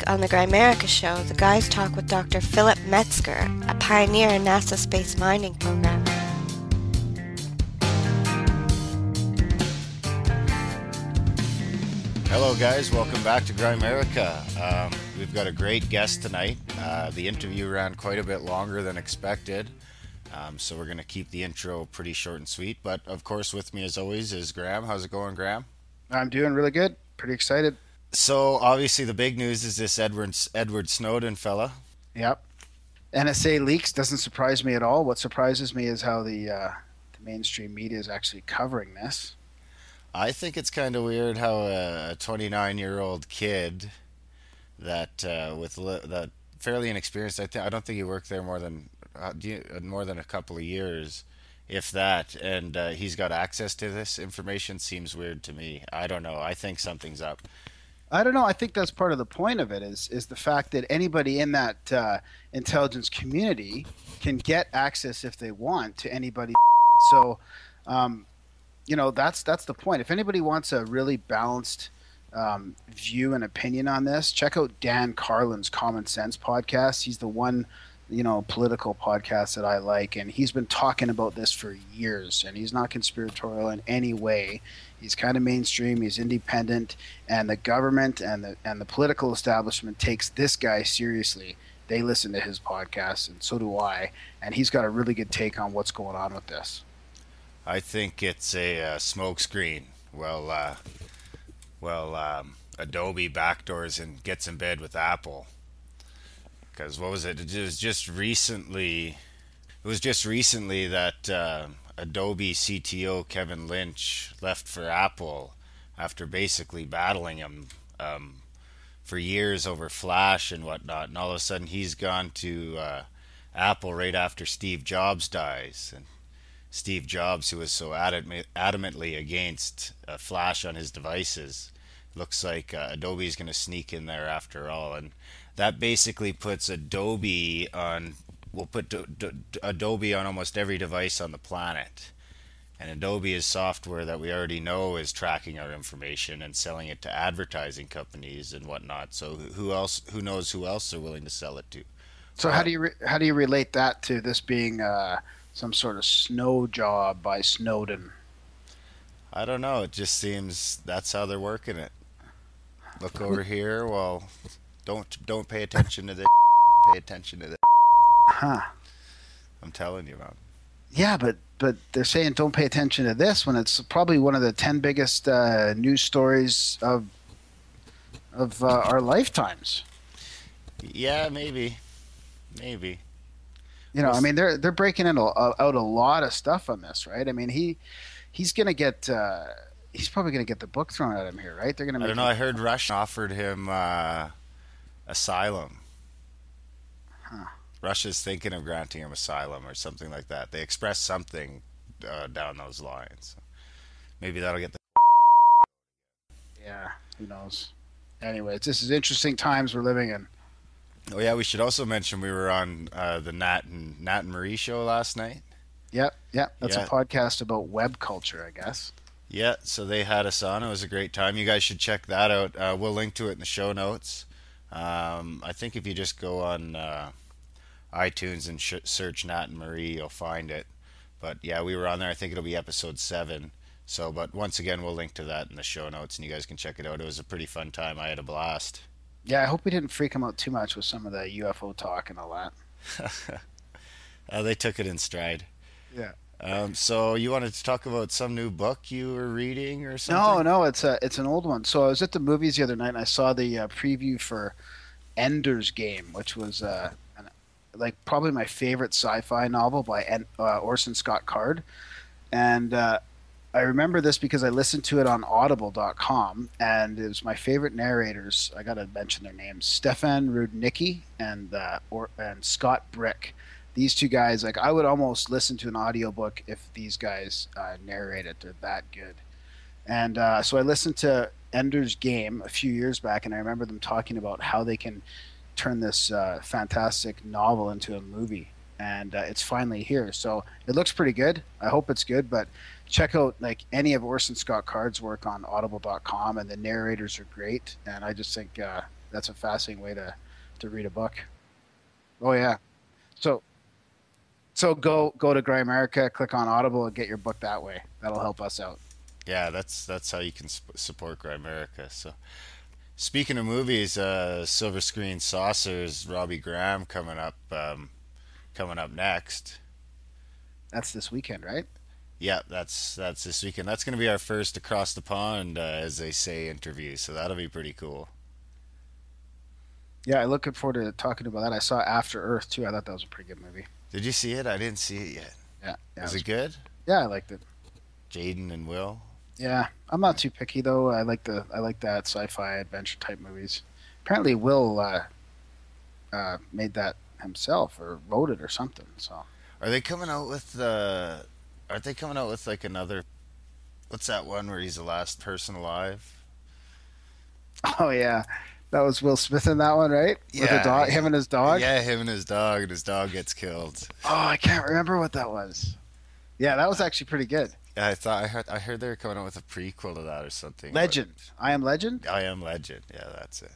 week on the Grimerica show, the guys talk with Dr. Phil Metzger, a pioneer in NASA's space mining program. Hello guys, welcome back to Grimerica. We've got a great guest tonight. The interview ran quite a bit longer than expected, so we're going to keep the intro pretty short and sweet. But of course with me as always is Graham. How's it going, Graham? I'm doing really good. Pretty excited. So obviously the big news is this Edward Snowden fella. Yep. NSA leaks doesn't surprise me at all. What surprises me is how the mainstream media is actually covering this. I think it's kind of weird how a 29-year-old kid that that fairly inexperienced. I don't think he worked there more than a couple of years, if that, and he's got access to this information. Seems weird to me. I don't know. I think something's up. I don't know. I think that's part of the point of it is the fact that anybody in that intelligence community can get access if they want to anybody. So, that's the point. If anybody wants a really balanced view and opinion on this, check out Dan Carlin's Common Sense podcast. He's the one, political podcast that I like, and he's been talking about this for years, and he's not conspiratorial in any way. He's kind of mainstream, he's independent, and the government and the political establishment takes this guy seriously. They listen to his podcast, and so do I, and he's got a really good take on what's going on with this. I think it's a smokescreen. Adobe backdoors and gets in bed with Apple. Because what was it? It was just recently that Adobe CTO Kevin Lynch left for Apple after basically battling him for years over Flash and whatnot. And all of a sudden he's gone to Apple right after Steve Jobs dies. And Steve Jobs, who was so adamantly against Flash on his devices, looks like Adobe's going to sneak in there after all. And that basically puts Adobe on Adobe on almost every device on the planet. And Adobe is software that we already know is tracking our information and selling it to advertising companies and whatnot. So who knows who else they're willing to sell it to? So how do you relate that to this being some sort of snow job by Snowden? I don't know. It just seems that's how they're working it. Look over here. Well, don't pay attention to this. Pay attention to this. Huh. I'm telling you, man. Yeah, but they're saying don't pay attention to this when it's probably one of the 10 biggest news stories of our lifetimes. Yeah, maybe. I mean, they're breaking out a lot of stuff on this, right? I mean, he's gonna get he's probably gonna get the book thrown at him here, right? They're gonna. I don't know. I heard Russia offered him asylum. Huh. Russia's thinking of granting him asylum or something like that. They expressed something down those lines. Maybe that'll get the. Yeah, who knows? Anyways, this is interesting times we're living in. Oh yeah, we should also mention we were on the Nat and Marie show last night. Yep. That's a podcast about web culture, I guess. Yeah, so they had us on. It was a great time. You guys should check that out. We'll link to it in the show notes. I think if you just go on iTunes and search Nat and Marie, you'll find it. But yeah, we were on there. I think it'll be episode 7. So, but once again, we'll link to that in the show notes, and you guys can check it out. It was a pretty fun time. I had a blast. Yeah, I hope we didn't freak them out too much with some of the UFO talk and all that. They took it in stride. Yeah. So you wanted to talk about some new book you were reading or something? No, it's an old one. So I was at the movies the other night and I saw the preview for Ender's Game, which was probably my favorite sci-fi novel by Orson Scott Card. And I remember this because I listened to it on audible.com, and it was my favorite narrators. I got to mention their names: Stephan, Rudnicky, and Scott Brick. These two guys, I would almost listen to an audiobook if these guys narrate it. They're that good. And so I listened to Ender's Game a few years back, and I remember them talking about how they can turn this fantastic novel into a movie. And it's finally here. So it looks pretty good. I hope it's good, but check out any of Orson Scott Card's work on audible.com, and the narrators are great. And I just think that's a fascinating way to read a book. Oh yeah. So go to Grimerica, click on Audible, and get your book that way. That'll help us out. Yeah, that's how you can support Grimerica. So, speaking of movies, Silver Screen Saucers, Robbie Graham coming up next. That's this weekend, right? Yeah, that's this weekend. That's going to be our first across the pond, as they say, interview. So that'll be pretty cool. Yeah, I'm looking forward to talking about that. I saw After Earth too. I thought that was a pretty good movie. Did you see it? I didn't see it yet. Yeah. Was it good? Yeah, I liked it. Jaden and Will. Yeah, I'm not too picky though. I like that sci-fi adventure type movies. Apparently, Will made that himself or wrote it or something. So Are they coming out with like another? What's that one where he's the last person alive? oh yeah, that was Will Smith in that one, right? With the dog, him and his dog. Yeah, him and his dog gets killed. Oh, I can't remember what that was. Yeah, that was actually pretty good. Yeah, I heard they were coming out with a prequel to that or something. Legend. I Am Legend? I Am Legend. Yeah, that's it.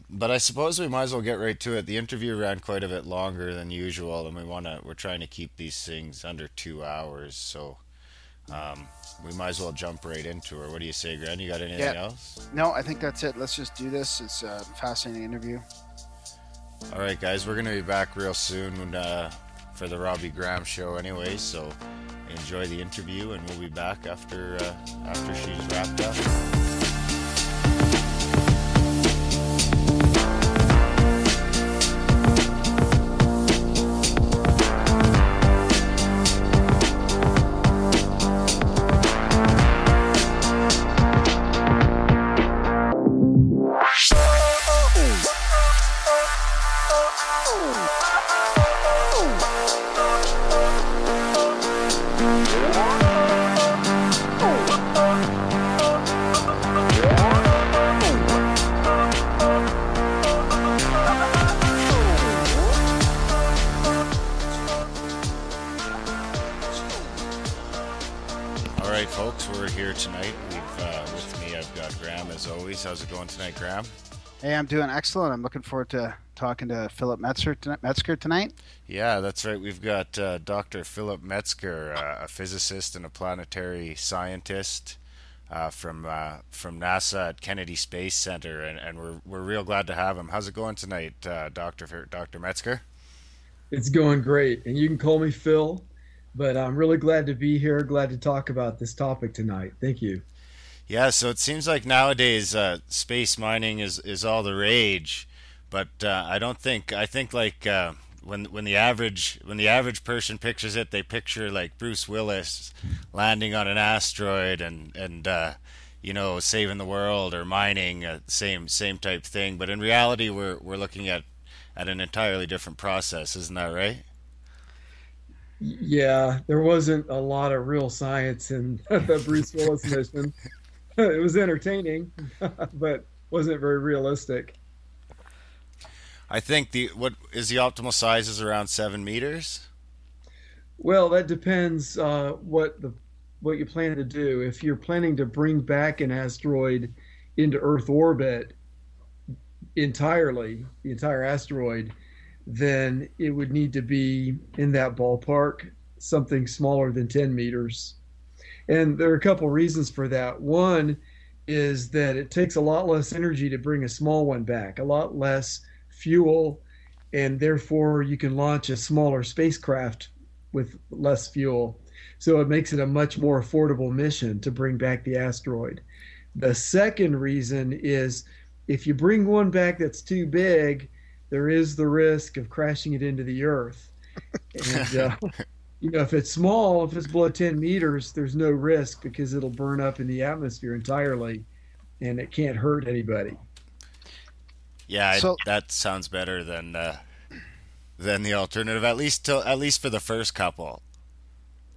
But I suppose we might as well get right to it. The interview ran quite a bit longer than usual, and we're trying to keep these things under 2 hours, so we might as well jump right into her. What do you say, Grant? You got anything else? No, I think that's it. Let's just do this. It's a fascinating interview. All right, guys, we're going to be back real soon for the Robbie Graham show anyway, so enjoy the interview, and we'll be back after she's wrapped up. How's it going tonight, Graham? Hey, I'm doing excellent. I'm looking forward to talking to Philip Metzger tonight. Yeah, that's right. We've got Dr. Philip Metzger, a physicist and a planetary scientist from NASA at Kennedy Space Center, and we're real glad to have him. How's it going tonight, Dr. Metzger? It's going great, and you can call me Phil, but I'm really glad to be here. Glad to talk about this topic tonight. Thank you. Yeah, so it seems like nowadays space mining is all the rage, but I think like when the average person pictures it, they picture like Bruce Willis landing on an asteroid and saving the world or mining, same type thing. But in reality, we're looking at an entirely different process, isn't that right? Yeah, there wasn't a lot of real science in the Bruce Willis mission. It was entertaining, but wasn't very realistic. I think what is the optimal size is around 7 meters. Well, that depends what you plan to do. If you're planning to bring back an asteroid into Earth orbit entirely, the entire asteroid, then it would need to be in that ballpark, something smaller than 10 meters. And there are a couple reasons for that. One is that it takes a lot less energy to bring a small one back, a lot less fuel, and therefore you can launch a smaller spacecraft with less fuel. So it makes it a much more affordable mission to bring back the asteroid. The second reason is if you bring one back that's too big, there is the risk of crashing it into the Earth. And if it's small, if it's below 10 meters, there's no risk because it'll burn up in the atmosphere entirely, and it can't hurt anybody. Yeah, that sounds better than the alternative, at least for the first couple.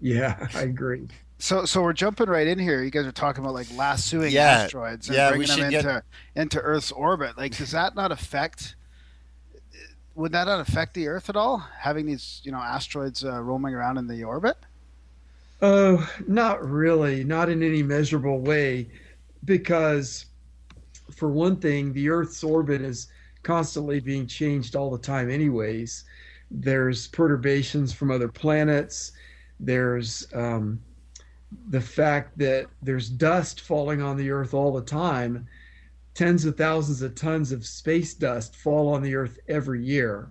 Yeah, I agree. So we're jumping right in here. You guys are talking about like lassoing asteroids and bringing them into Earth's orbit. Like, does that not affect? Would that not affect the Earth at all? Having these, asteroids roaming around in the orbit? Oh, not really, not in any measurable way, because for one thing, the Earth's orbit is constantly being changed all the time anyways. There's perturbations from other planets. There's the fact that there's dust falling on the Earth all the time. Tens of thousands of tons of space dust fall on the Earth every year.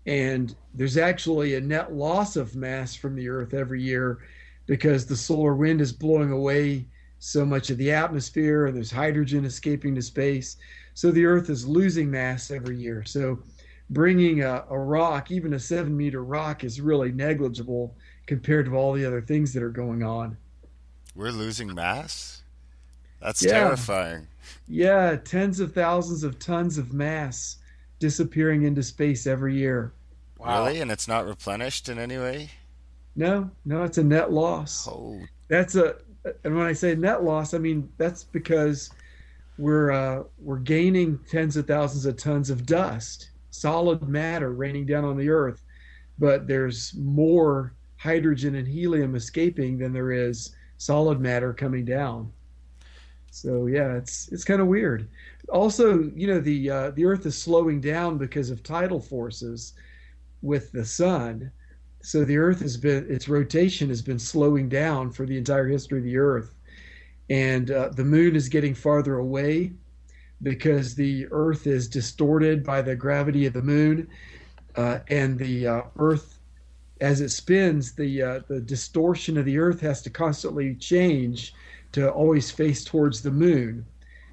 And there's actually a net loss of mass from the Earth every year because the solar wind is blowing away so much of the atmosphere, and there's hydrogen escaping to space. So the Earth is losing mass every year. So bringing a rock, even a 7-meter rock, is really negligible compared to all the other things that are going on. We're losing mass? That's terrifying. Yeah, tens of thousands of tons of mass disappearing into space every year. Wow. Really? And it's not replenished in any way? No, it's a net loss. Oh. And when I say net loss, I mean that's because we're gaining tens of thousands of tons of dust, solid matter raining down on the Earth, but there's more hydrogen and helium escaping than there is solid matter coming down. So yeah, it's kind of weird. Also, the Earth is slowing down because of tidal forces with the sun. So the Earth its rotation has been slowing down for the entire history of the Earth. And the moon is getting farther away because the Earth is distorted by the gravity of the moon. And the Earth, as it spins, the distortion of the Earth has to constantly change to always face towards the moon.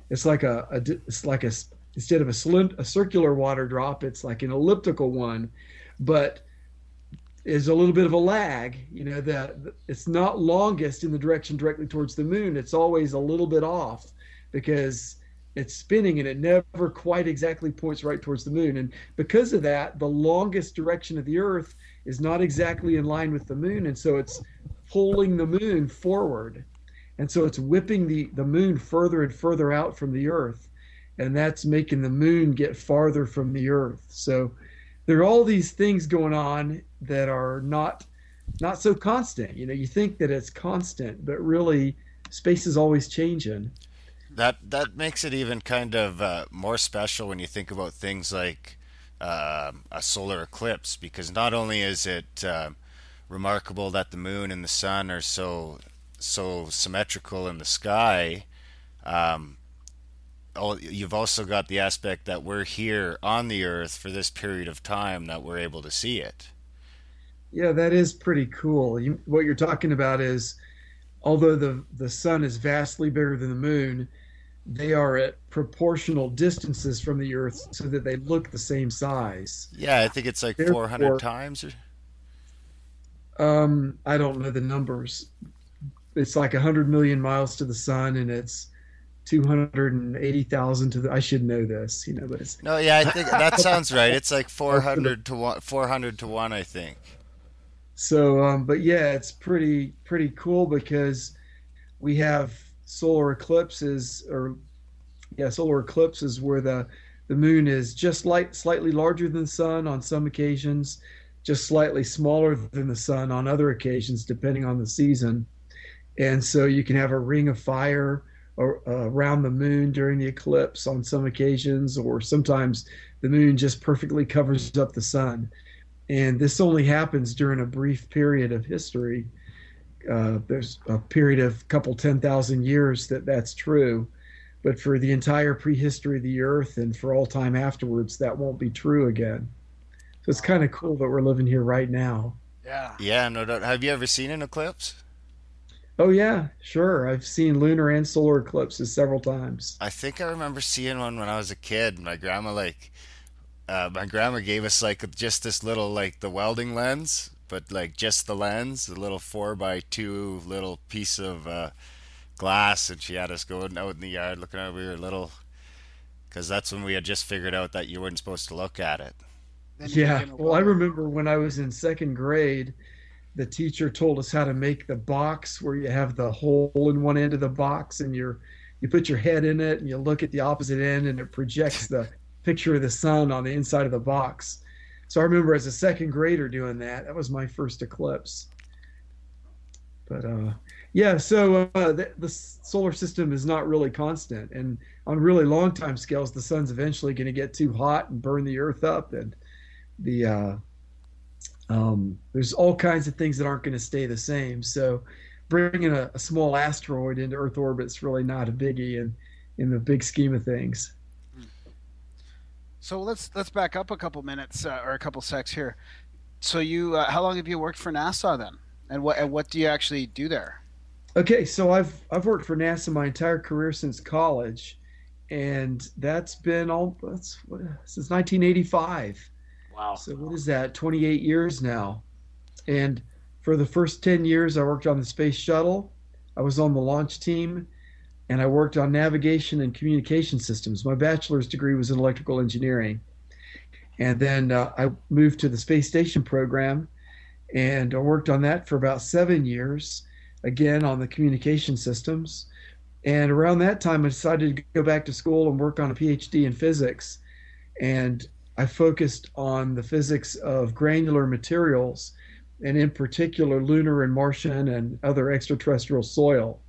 It's like instead of a circular water drop, it's like an elliptical one, but is a little bit of a lag, that it's not longest in the direction directly towards the moon. It's always a little bit off because it's spinning and it never quite exactly points right towards the moon. And because of that, the longest direction of the Earth is not exactly in line with the moon. And so it's pulling the moon forward. And so it's whipping the moon further and further out from the Earth. And that's making the moon get farther from the Earth. So there are all these things going on that are not so constant. You think that it's constant, but really space is always changing. That makes it even kind of more special when you think about things like a solar eclipse, because not only is it remarkable that the moon and the sun are so symmetrical in the sky, you've also got the aspect that we're here on the Earth for this period of time that we're able to see it. Yeah, that is pretty cool. What you're talking about is, although the sun is vastly bigger than the moon, they are at proportional distances from the Earth so that they look the same size. Yeah, I think it's like 400 times. I don't know the numbers. It's like 100 million miles to the sun, and it's 280,000 to the. I should know this, but it's. No, yeah, I think that sounds right. It's like 400 to 1. 400 to 1, I think. So, but yeah, it's pretty cool because we have solar eclipses where the moon is just slightly larger than the sun on some occasions, just slightly smaller than the sun on other occasions, depending on the season. And so you can have a ring of fire around the moon during the eclipse on some occasions, or sometimes the moon just perfectly covers up the sun. And this only happens during a brief period of history. There's a period of 10,000 years that's true. But for the entire prehistory of the Earth and for all time afterwards, that won't be true again. So it's kind of cool that we're living here right now. Yeah. Yeah, no doubt. Have you ever seen an eclipse? Oh, yeah, sure. I've seen lunar and solar eclipses several times. I think I remember seeing one when I was a kid. My grandma gave us just this little the welding lens, but just the lens, the little 4x2 little piece of glass, and she had us going out in the yard looking at it. We were little, because that's when we had just figured out that you weren't supposed to look at it. Yeah, well, I remember when I was in second grade, the teacher told us how to make the box where you have the hole in one end of the box, and you put your head in it and you look at the opposite end, and it projects the picture of the sun on the inside of the box. So I remember as a second grader doing that. That was my first eclipse. But Yeah, so the solar system is not really constant, and on really long time scales, the sun's eventually going to get too hot and burn the Earth up, and there's all kinds of things that aren't going to stay the same. So bringing a small asteroid into Earth orbit is really not a biggie in the big scheme of things. So let's back up a couple minutes or a couple secs here. So you, how long have you worked for NASA then, and what do you actually do there? Okay, so I've worked for NASA my entire career since college, and that's been since 1985. Wow. So what is that? 28 years now. And for the first 10 years, I worked on the space shuttle. I was on the launch team, and I worked on navigation and communication systems. My bachelor's degree was in electrical engineering. And then I moved to the space station program, and I worked on that for about 7 years, again on the communication systems. And around that time, I decided to go back to school and work on a PhD in physics. And I focused on the physics of granular materials, and in particular, lunar and Martian and other extraterrestrial soil.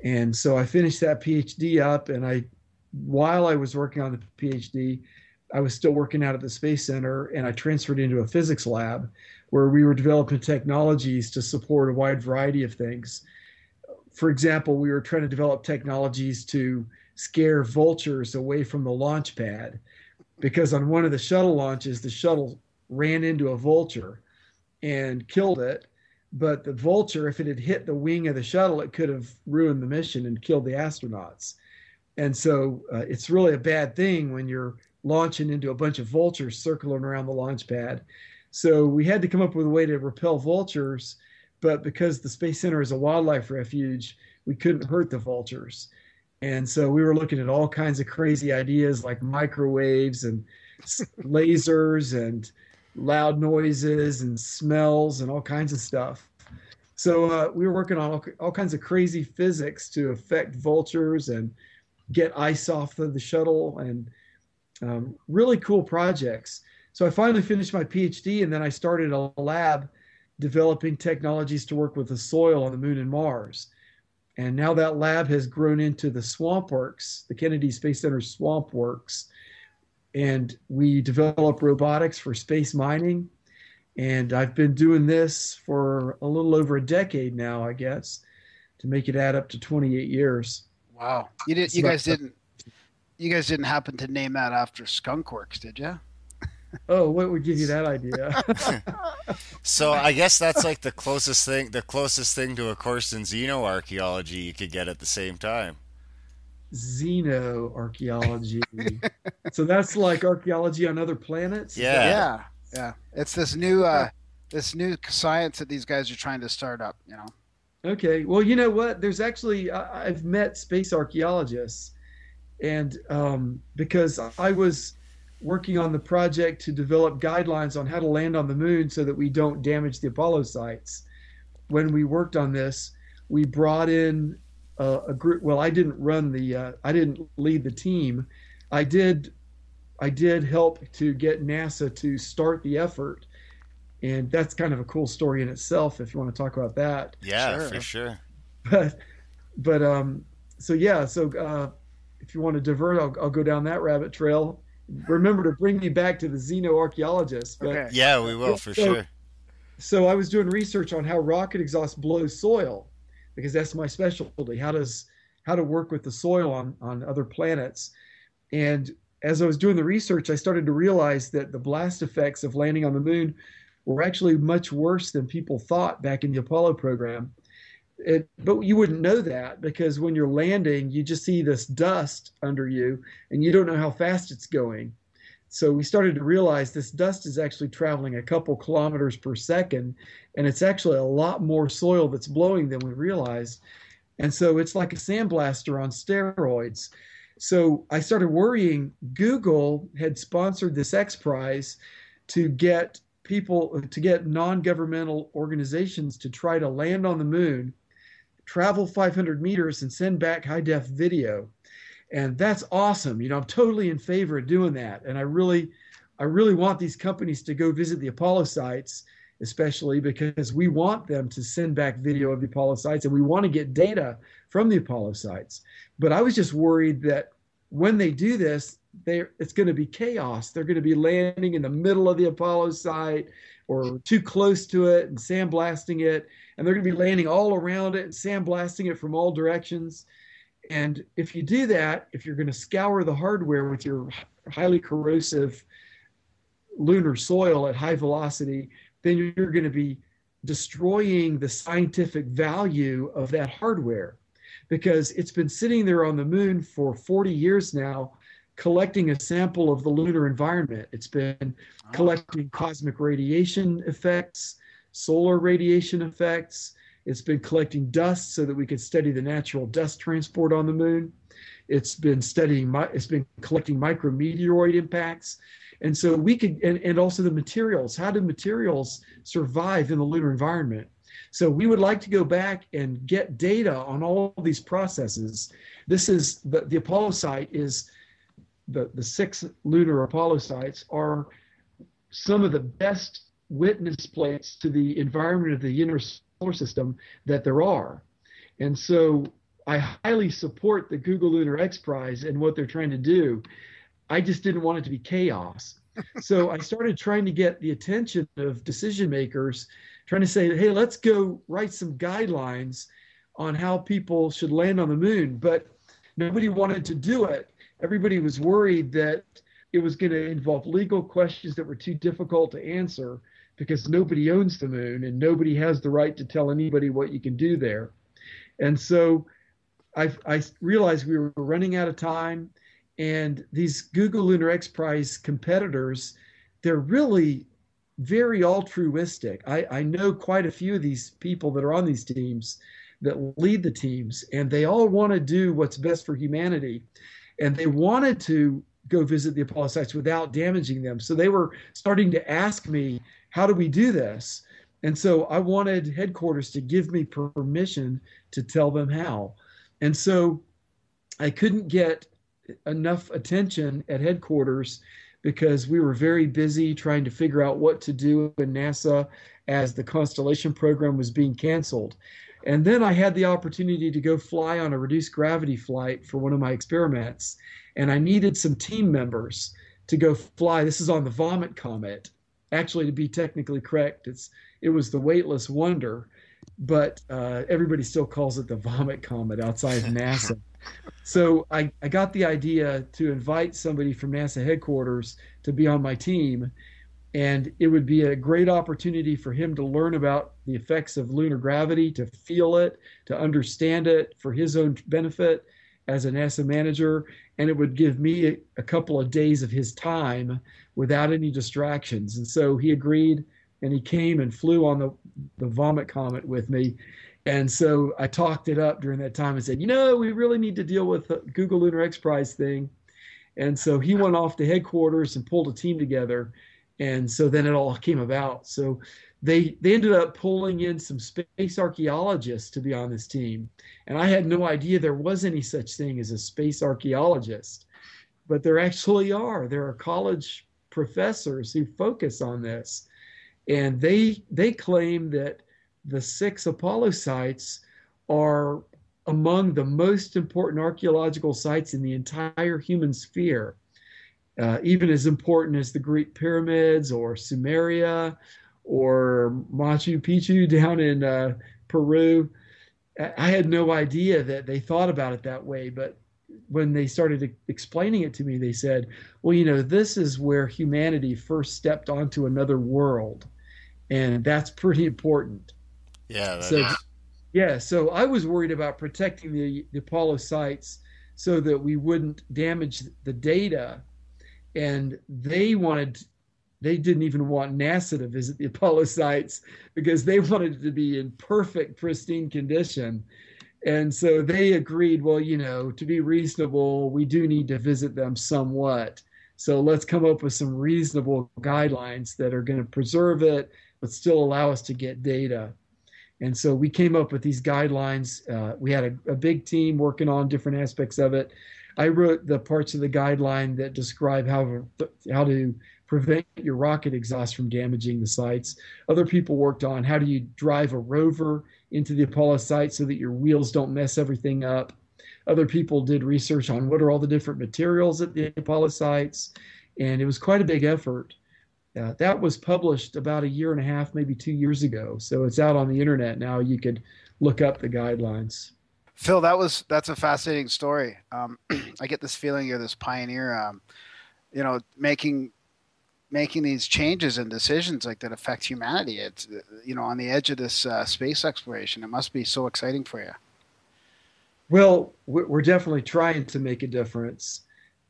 And so I finished that PhD up, and while I was working on the PhD, I was still working out at the Space Center, and I transferred into a physics lab where we were developing technologies to support a wide variety of things. For example, we were trying to develop technologies to scare vultures away from the launch pad, because on one of the shuttle launches, the shuttle ran into a vulture and killed it. But the vulture, if it had hit the wing of the shuttle, it could have ruined the mission and killed the astronauts. And so it's really a bad thing when you're launching into a bunch of vultures circling around the launch pad. So we had to come up with a way to repel vultures, but because the Space Center is a wildlife refuge, we couldn't hurt the vultures. And so we were looking at all kinds of crazy ideas like microwaves and lasers and loud noises and smells and all kinds of stuff. So we were working on all kinds of crazy physics to affect vultures and get ice off of the shuttle, and really cool projects. So I finally finished my PhD, and then I started a lab developing technologies to work with the soil on the Moon and Mars. And now that lab has grown into the Swamp Works, the Kennedy Space Center Swamp Works. And we develop robotics for space mining. And I've been doing this for a little over a decade now, I guess, to make it add up to 28 years. Wow. You guys didn't happen to name that after Skunk Works, did you? Oh, what would give you that idea? So I guess that's like the closest thing to a course in Zeno Archaeology you could get at the same time. Zeno Archaeology. So that's like archaeology on other planets? Yeah. It's this new science that these guys are trying to start up, you know. Okay. Well, you know what? There's actually, I've met space archaeologists, and because I was working on the project to develop guidelines on how to land on the moon so that we don't damage the Apollo sites. When we worked on this, we brought in a group. Well, I didn't lead the team. I did help to get NASA to start the effort. And that's kind of a cool story in itself, if you want to talk about that. Yeah, sure. For sure. So if you want to divert, I'll go down that rabbit trail. Remember to bring me back to the Zeno Archaeologist. But, okay. Yeah, we will, for sure. So I was doing research on how rocket exhaust blows soil, because that's my specialty. How to work with the soil on other planets. And as I was doing the research, I started to realize that the blast effects of landing on the moon were actually much worse than people thought back in the Apollo program. But you wouldn't know that, because when you're landing, you just see this dust under you and you don't know how fast it's going. So we started to realize this dust is actually traveling a couple kilometers per second, and it's actually a lot more soil that's blowing than we realized. And so it's like a sandblaster on steroids. So I started worrying. Google had sponsored this X Prize to get non-governmental organizations to try to land on the moon, travel 500 meters, and send back high-def video. And that's awesome. I'm totally in favor of doing that. And I really want these companies to go visit the Apollo sites especially because we want them to send back video of the Apollo sites and we want to get data from the Apollo sites. But I was just worried that when they do this, it's going to be chaos. They're going to be landing in the middle of the Apollo site or too close to it and sandblasting it. And they're going to be landing all around it and sandblasting it from all directions. And if you do that, if you're going to scour the hardware with your highly corrosive lunar soil at high velocity, then you're going to be destroying the scientific value of that hardware, because it's been sitting there on the moon for 40 years now, collecting a sample of the lunar environment. It's been collecting cosmic radiation effects, solar radiation effects. It's been collecting dust so that we could study the natural dust transport on the moon. It's been collecting micrometeoroid impacts. And so we could, and also the materials. How do materials survive in the lunar environment? So we would like to go back and get data on all of these processes. This is the Apollo site is the 6 lunar Apollo sites are some of the best witness plates to the environment of the inner solar system that there are. And so I highly support the Google Lunar X Prize and what they're trying to do. I just didn't want it to be chaos. So I started trying to get the attention of decision makers, trying to say, hey, let's go write some guidelines on how people should land on the moon. But nobody wanted to do it. Everybody was worried that it was going to involve legal questions that were too difficult to answer because nobody owns the moon and nobody has the right to tell anybody what you can do there. And so I realized we were running out of time. And these Google Lunar X Prize competitors, they're really very altruistic. I know quite a few of these people that are on these teams that lead the teams, and they all want to do what's best for humanity. And they wanted to go visit the Apollo sites without damaging them. So they were starting to ask me, how do we do this? And so I wanted headquarters to give me permission to tell them how. And so I couldn't get enough attention at headquarters because we were very busy trying to figure out what to do in NASA as the Constellation program was being canceled. And then I had the opportunity to go fly on a reduced gravity flight for one of my experiments. And I needed some team members to go fly. This is on the Vomit Comet. Actually, to be technically correct, it was the Weightless Wonder, but everybody still calls it the Vomit Comet outside NASA. So I got the idea to invite somebody from NASA headquarters to be on my team, and it would be a great opportunity for him to learn about the effects of lunar gravity, to feel it, to understand it for his own benefit as a NASA manager, and it would give me a couple of days of his time without any distractions. And so he agreed, and he came and flew on the Vomit Comet with me. And so I talked it up during that time and said, we really need to deal with the Google Lunar X Prize thing. And so he went off to headquarters and pulled a team together. And so then it all came about. So they ended up pulling in some space archaeologists to be on this team. And I had no idea there was any such thing as a space archaeologist. But there actually are. There are college professors who focus on this. And they claim that the 6 Apollo sites are among the most important archaeological sites in the entire human sphere, even as important as the Greek pyramids or Sumeria or Machu Picchu down in Peru. I had no idea that they thought about it that way, but when they started explaining it to me, they said, well, this is where humanity first stepped onto another world, and that's pretty important. Yeah. So I was worried about protecting the Apollo sites so that we wouldn't damage the data. And they didn't even want NASA to visit the Apollo sites because they wanted it to be in perfect, pristine condition. And so they agreed, to be reasonable, we do need to visit them somewhat. So let's come up with some reasonable guidelines that are going to preserve it, but still allow us to get data. And so we came up with these guidelines. We had a big team working on different aspects of it. I wrote the parts of the guideline that describe how to prevent your rocket exhaust from damaging the sites. Other people worked on how do you drive a rover into the Apollo site so that your wheels don't mess everything up. Other people did research on what are all the different materials at the Apollo sites, and it was quite a big effort. That was published about 1.5 years, maybe 2 years ago. So it's out on the internet now. You could look up the guidelines. Phil, that's a fascinating story. I get this feeling you're this pioneer, making these changes and decisions like that affect humanity. It's on the edge of this space exploration. It must be so exciting for you. Well, we're definitely trying to make a difference.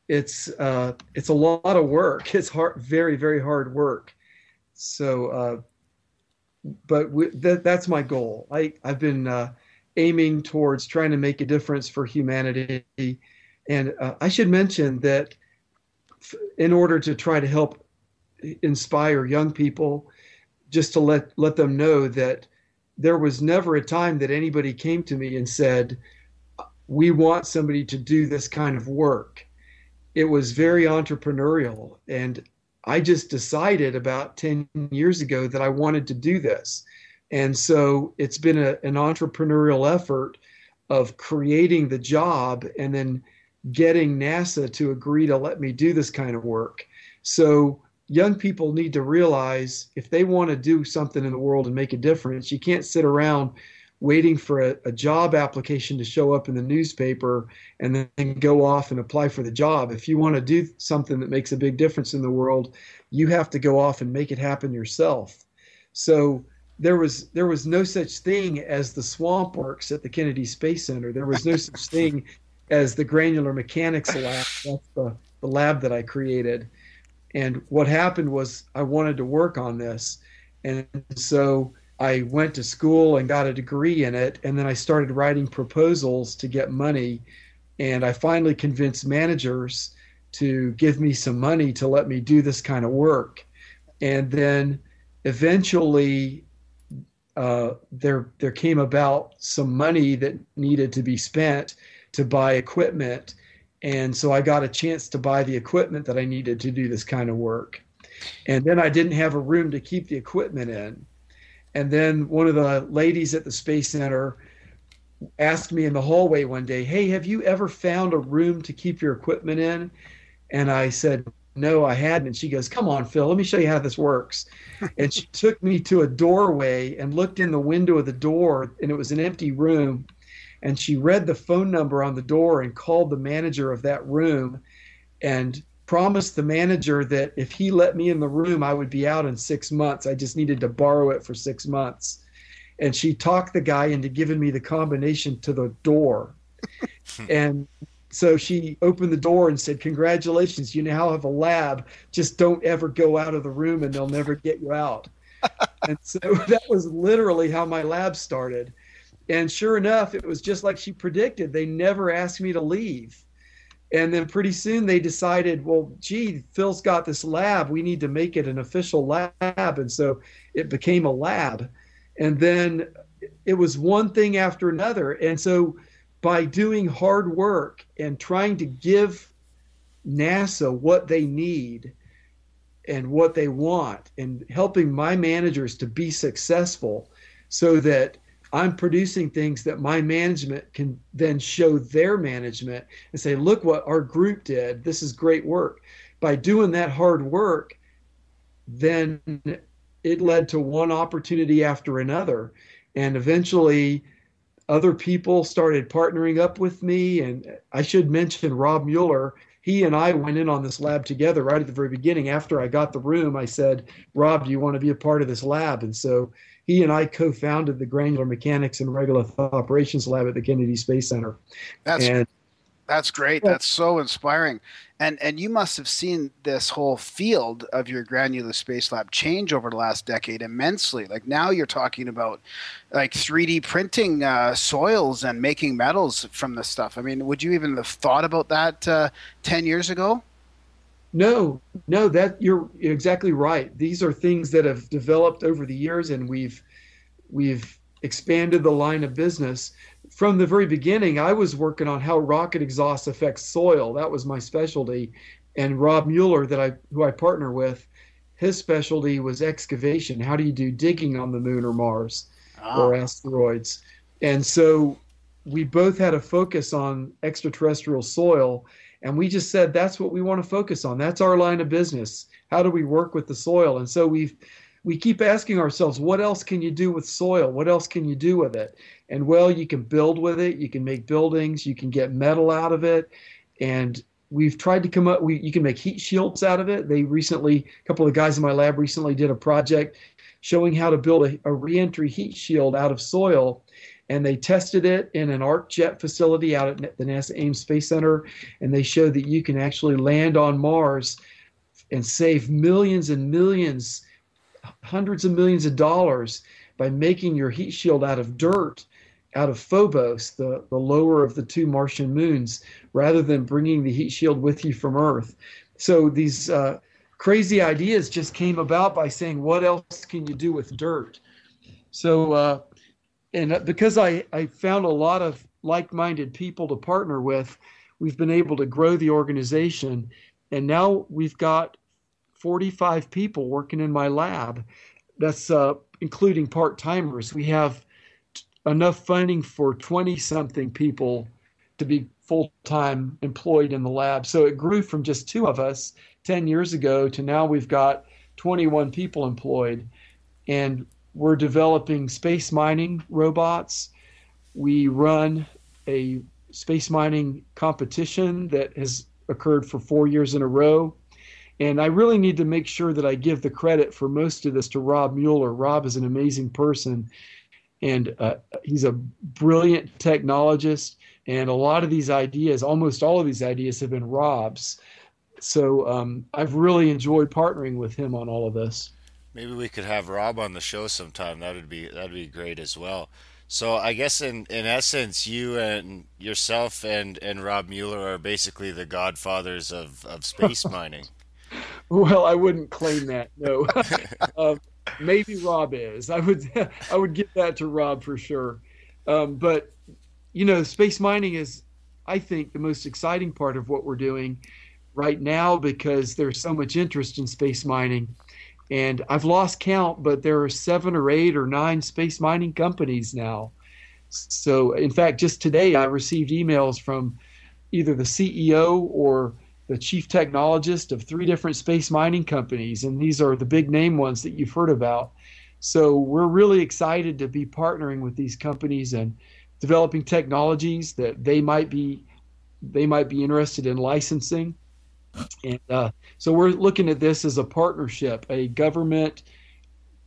It's a lot of work. It's hard, very, very hard work. So, that's my goal. I've been aiming towards trying to make a difference for humanity. And I should mention that in order to try to help inspire young people, just to let them know that there was never a time that anybody came to me and said, we want somebody to do this kind of work. It was very entrepreneurial. And I just decided about 10 years ago that I wanted to do this. And so it's been an entrepreneurial effort of creating the job and then getting NASA to agree to let me do this kind of work. So young people need to realize if they want to do something in the world and make a difference, you can't sit around waiting for a job application to show up in the newspaper and then go off and apply for the job. If you want to do something that makes a big difference in the world, you have to go off and make it happen yourself. So there was no such thing as the swamp works at the Kennedy Space Center. There was no such thing as the granular mechanics lab. That's the lab that I created. And what happened was I wanted to work on this. And so I went to school and got a degree in it. And then I started writing proposals to get money. And I finally convinced managers to give me some money to let me do this kind of work. And then eventually there came about some money that needed to be spent to buy equipment. And so I got a chance to buy the equipment that I needed to do this kind of work. And then I didn't have a room to keep the equipment in. And then one of the ladies at the Space Center asked me in the hallway one day, hey, have you ever found a room to keep your equipment in? And I said, no, I hadn't. And she goes, come on, Phil, let me show you how this works. And she took me to a doorway and looked in the window of the door, and it was an empty room. And she read the phone number on the door and called the manager of that room and promised the manager that if he let me in the room, I would be out in 6 months. I just needed to borrow it for 6 months. And she talked the guy into giving me the combination to the door. And so she opened the door and said, congratulations, you now have a lab. Just don't ever go out of the room and they'll never get you out. And so that was literally how my lab started. And sure enough, it was just like she predicted. They never asked me to leave. And then pretty soon they decided, well, gee, Phil's got this lab. We need to make it an official lab. And so it became a lab. And then it was one thing after another. And so by doing hard work and trying to give NASA what they need and what they want and helping my managers to be successful so that I'm producing things that my management can then show their management and say, look what our group did. This is great work. By doing that hard work, then it led to one opportunity after another. And eventually other people started partnering up with me. And I should mention Rob Mueller. He and I went in on this lab together right at the very beginning. After I got the room, I said, Rob, do you want to be a part of this lab? And so he and I co-founded the Granular Mechanics and Regolith Operations Lab at the Kennedy Space Center. That's great. That's so inspiring. And you must have seen this whole field of your granular space lab change over the last decade immensely. Like now you're talking about like 3D printing soils and making metals from this stuff. I mean, would you even have thought about that 10 years ago? No, that you're exactly right. These are things that have developed over the years, and we've expanded the line of business. from the very beginning, I was working on how rocket exhaust affects soil. That was my specialty. And Rob Mueller, who I partner with, his specialty was excavation. How do you do digging on the moon or Mars or asteroids? And so we both had a focus on extraterrestrial soil, and we just said that's what we want to focus on. That's our line of business. How do we work with the soil? And so we keep asking ourselves, what else can you do with soil? What else can you do with it? And well, you can build with it. You can make buildings. You can get metal out of it. And we've tried to come up, you can make heat shields out of it. A couple of guys in my lab recently did a project showing how to build a reentry heat shield out of soil. And they tested it in an arc jet facility out at the NASA Ames Space Center. And they showed that you can actually land on Mars and save millions and millions, hundreds of millions of dollars by making your heat shield out of dirt, out of Phobos, the lower of the two Martian moons, rather than bringing the heat shield with you from Earth. So these crazy ideas just came about by saying, what else can you do with dirt? So, and because I found a lot of like-minded people to partner with, we've been able to grow the organization. And now we've got 45 people working in my lab. That's including part-timers. We have enough funding for 20-something people to be full-time employed in the lab. So it grew from just 2 of us 10 years ago to now we've got 21 people employed. And we're developing space mining robots. We run a space mining competition that has occurred for 4 years in a row. And I really need to make sure that I give the credit for most of this to Rob Mueller. Rob is an amazing person, and he's a brilliant technologist. And a lot of these ideas, almost all of these ideas, have been Rob's. So I've really enjoyed partnering with him on all of this. Maybe we could have Rob on the show sometime. That'd be great as well. So I guess in essence, you and yourself and Rob Mueller are basically the godfathers of space mining. Well, I wouldn't claim that. No, maybe Rob is. I would give that to Rob for sure. But space mining is, I think, the most exciting part of what we're doing right now because there's so much interest in space mining. And I've lost count, but there are 7 or 8 or 9 space mining companies now. So, in fact, just today I received emails from either the CEO or the chief technologist of 3 different space mining companies, and these are the big name ones that you've heard about. So we're really excited to be partnering with these companies and developing technologies that they might be interested in licensing. And so we're looking at this as a partnership, a government,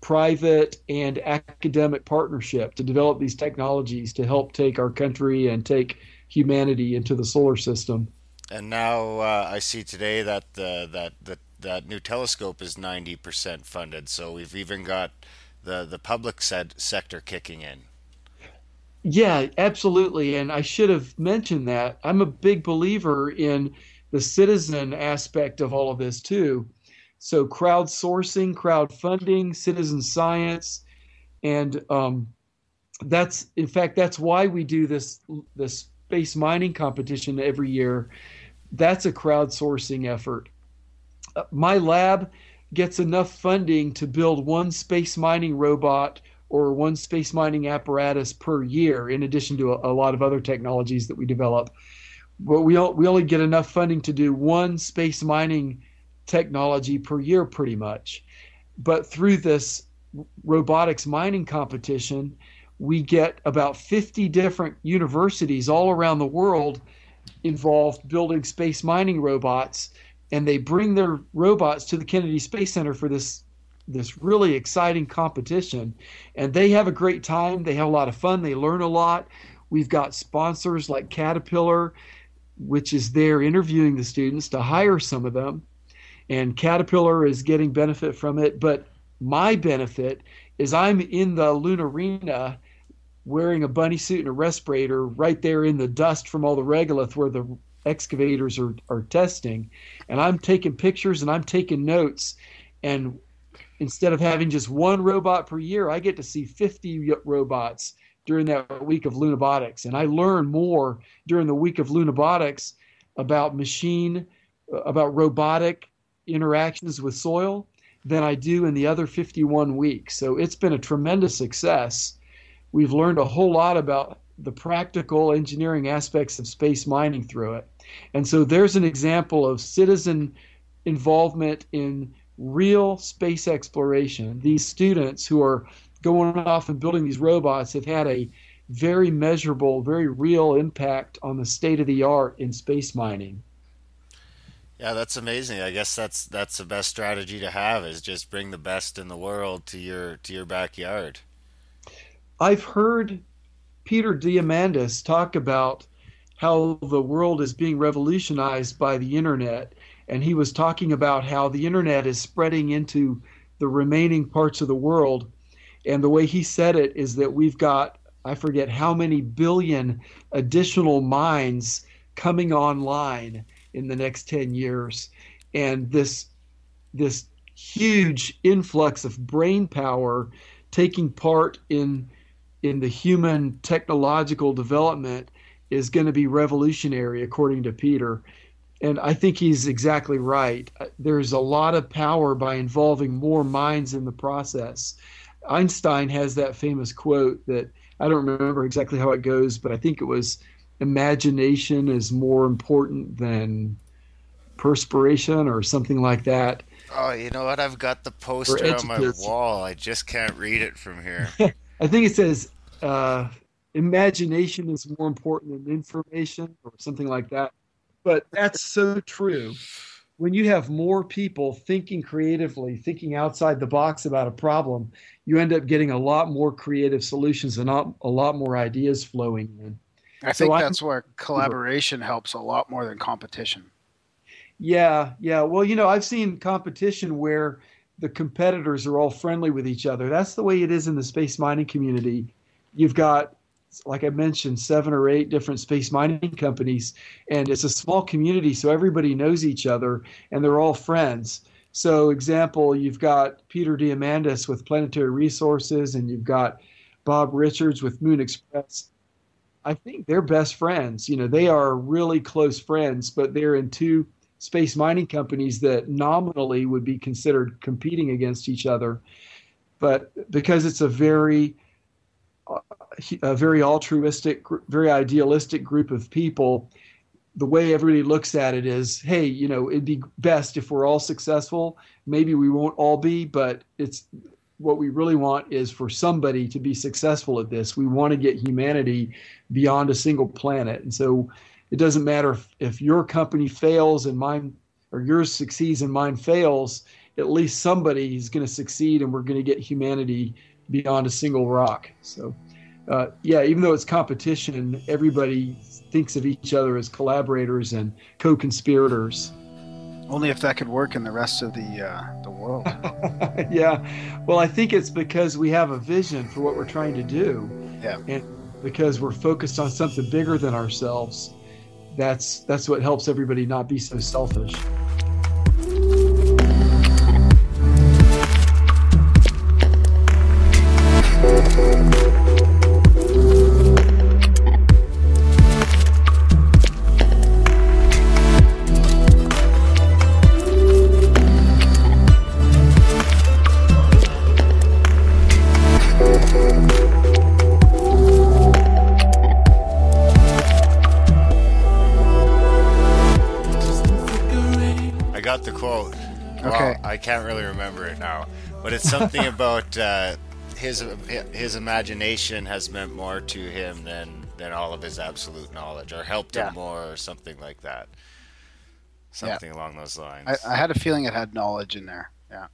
private, and academic partnership to develop these technologies to help take our country and take humanity into the solar system. And now I see today that that new telescope is 90% funded. So we've even got the public sector kicking in. Yeah, absolutely. And I should have mentioned that. I'm a big believer in the citizen aspect of all of this too. So crowdsourcing, crowdfunding, citizen science, and that's why we do this space mining competition every year. That's a crowdsourcing effort. My lab gets enough funding to build 1 space mining robot or 1 space mining apparatus per year, in addition to a lot of other technologies that we develop. But we only get enough funding to do 1 space mining technology per year, pretty much. But through this robotics mining competition, we get about 50 different universities all around the world involved building space mining robots, and they bring their robots to the Kennedy Space Center for this really exciting competition. And they have a great time. They have a lot of fun. They learn a lot. We've got sponsors like Caterpillar, which is there interviewing the students to hire some of them. And Caterpillar is getting benefit from it. But my benefit is I'm in the lunar arena wearing a bunny suit and a respirator right there in the dust from all the regolith where the excavators are testing. And I'm taking pictures and I'm taking notes. And instead of having just 1 robot per year, I get to see 50 robots during that week of lunabotics. And I learned more during the week of lunabotics about robotic interactions with soil than I do in the other 51 weeks. So it's been a tremendous success. We've learned a whole lot about the practical engineering aspects of space mining through it. And so there's an example of citizen involvement in real space exploration. These students who are going off and building these robots have had a very measurable, very real impact on the state of the art in space mining. Yeah, that's amazing. I guess that's the best strategy to have, is just bring the best in the world to your backyard. I've heard Peter Diamandis talk about how the world is being revolutionized by the internet, and he was talking about how the internet is spreading into the remaining parts of the world. And the way he said it is that we've got, I forget how many billion additional mines coming online in the next 10 years. And this huge influx of brain power taking part in the human technological development is going to be revolutionary, according to Peter. And I think he's exactly right. There's a lot of power by involving more minds in the process. Einstein has that famous quote that I don't remember exactly how it goes, but I think it was, imagination is more important than perspiration or something like that. Oh, you know what? I've got the poster on my wall. I just can't read it from here. I think it says imagination is more important than information or something like that. But that's so true. When you have more people thinking creatively, thinking outside the box about a problem, you end up getting a lot more creative solutions and a lot more ideas flowing in. I think that's where collaboration helps a lot more than competition. Yeah. Well, I've seen competition where the competitors are all friendly with each other. That's the way it is in the space mining community. You've got, like I mentioned, 7 or 8 different space mining companies, and it's a small community, so everybody knows each other, and they're all friends. So, example, you've got Peter Diamandis with Planetary Resources, and you've got Bob Richards with Moon Express. I think they're best friends. They are really close friends, but they're in 2 space mining companies that nominally would be considered competing against each other. But because it's a very altruistic, very idealistic group of people, the way everybody looks at it is, hey, it'd be best if we're all successful. Maybe we won't all be, but it's what we really want is for somebody to be successful at this. We want to get humanity beyond a single planet. And so it doesn't matter if your company fails and mine, or yours succeeds and mine fails, at least somebody is going to succeed and we're going to get humanity beyond a single rock. So even though it's competition, everybody thinks of each other as collaborators and co-conspirators. Only if that could work in the rest of the world. Yeah. Well, I think it's because we have a vision for what we're trying to do. Yeah. And because we're focused on something bigger than ourselves. That's what helps everybody not be so selfish. The quote. Okay. Well, I can't really remember it now, but it's something about his imagination has meant more to him than all of his absolute knowledge, or helped him more, or something like that. Something along those lines. I had a feeling it had knowledge in there. Yeah.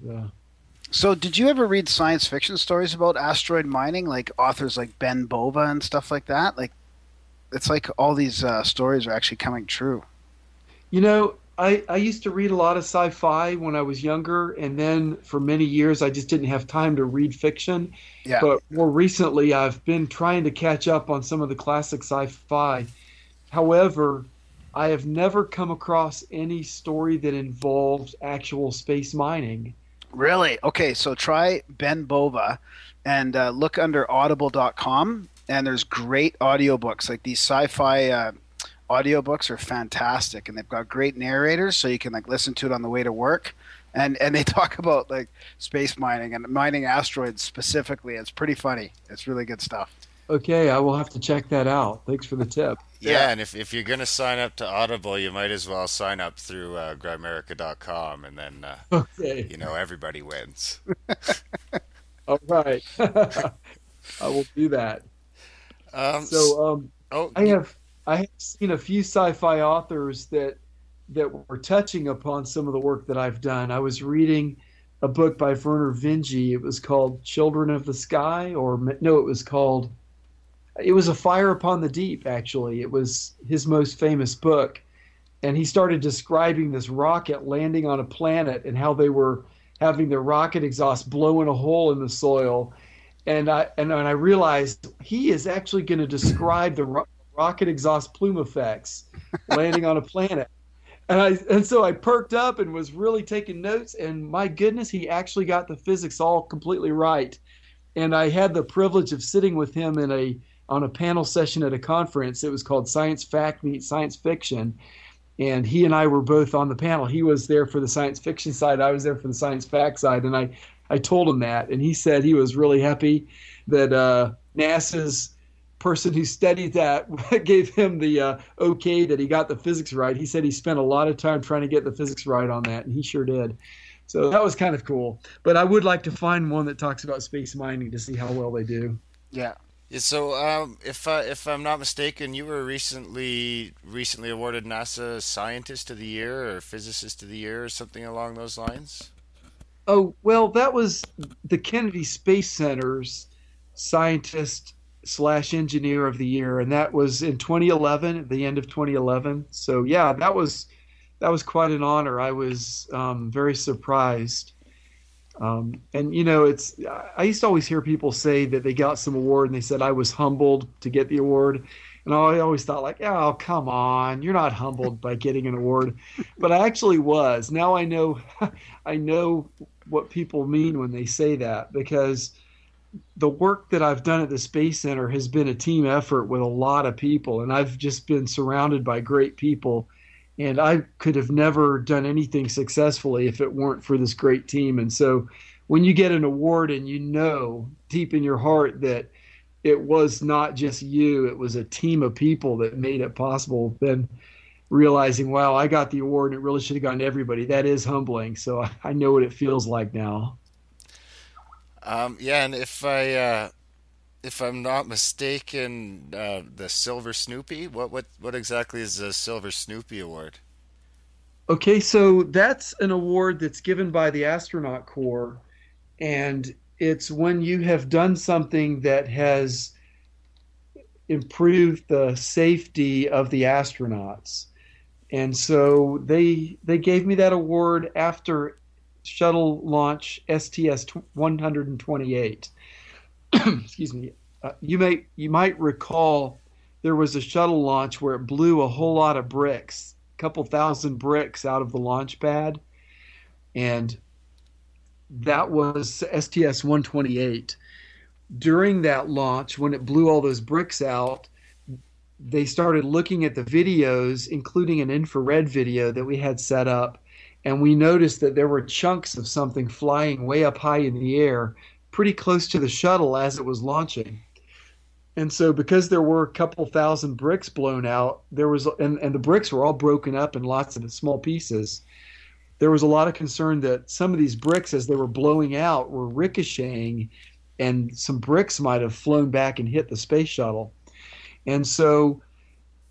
Yeah. So did you ever read science fiction stories about asteroid mining, like authors like Ben Bova and stuff like that? Like, it's like all these stories are actually coming true. I used to read a lot of sci-fi when I was younger, and then for many years I just didn't have time to read fiction. Yeah. But more recently I've been trying to catch up on some of the classic sci-fi. However, I have never come across any story that involved actual space mining. Really? Okay, so try Ben Bova and look under audible.com, and there's great audiobooks. Like these sci-fi audiobooks are fantastic, and they've got great narrators, so you can like listen to it on the way to work. And they talk about like space mining and mining asteroids specifically. It's pretty funny. It's really good stuff. Okay, I will have to check that out. Thanks for the tip. Yeah, and if you're going to sign up to Audible, you might as well sign up through Grimerica.com, and then, Okay. everybody wins. All right. I will do that. Oh, I have seen a few sci-fi authors that were touching upon some of the work that I've done. I was reading a book by Werner Vinge. It was called Children of the Sky, it was A Fire Upon the Deep, actually. It was his most famous book. And he started describing this rocket landing on a planet and how they were having their rocket exhaust blow in a hole in the soil. And I realized he is actually going to describe the rocket exhaust plume effects landing on a planet. And so I perked up and was really taking notes. And my goodness, he actually got the physics all completely right. And I had the privilege of sitting with him on a panel session at a conference. It was called Science Fact Meets Science Fiction. And he and I were both on the panel. He was there for the science fiction side. I was there for the science fact side. And I told him that. And he said he was really happy that NASA's person who studied that gave him the okay that he got the physics right. He said he spent a lot of time trying to get the physics right on that. And he sure did. So that was kind of cool. But I would like to find one that talks about space mining to see how well they do. Yeah. So, if I'm not mistaken, you were recently awarded NASA Scientist of the Year or Physicist of the Year or something along those lines. Oh, well, that was the Kennedy Space Center's Scientist/Engineer of the Year, and that was in 2011, at the end of 2011. So yeah, that was quite an honor. I was very surprised. And I used to always hear people say that they got some award and they said I was humbled to get the award. And I always thought like, oh, come on, you're not humbled by getting an award. But I actually was. Now I know what people mean when they say that, because the work that I've done at the Space Center has been a team effort with a lot of people. And I've just been surrounded by great people. And I could have never done anything successfully if it weren't for this great team. And so when you get an award and you know deep in your heart that it was not just you, it was a team of people that made it possible, then realizing, wow, I got the award and it really should have gone to everybody, that is humbling. So I know what it feels like now. Yeah, and if I'm not mistaken, the Silver Snoopy. What exactly is the Silver Snoopy Award? Okay, so that's an award that's given by the Astronaut Corps, and it's when you have done something that has improved the safety of the astronauts. And so they gave me that award after shuttle launch STS-128. Excuse me. You might recall there was a shuttle launch where it blew a whole lot of bricks, a couple thousand bricks out of the launch pad, and that was STS-128. During that launch, when it blew all those bricks out, they started looking at the videos, including an infrared video that we had set up, and we noticed that there were chunks of something flying way up high in the air, pretty close to the shuttle as it was launching. And so because there were a couple thousand bricks blown out, there was and the bricks were all broken up in lots of small pieces, there was a lot of concern that some of these bricks, as they were blowing out, were ricocheting, and some bricks might have flown back and hit the space shuttle. And so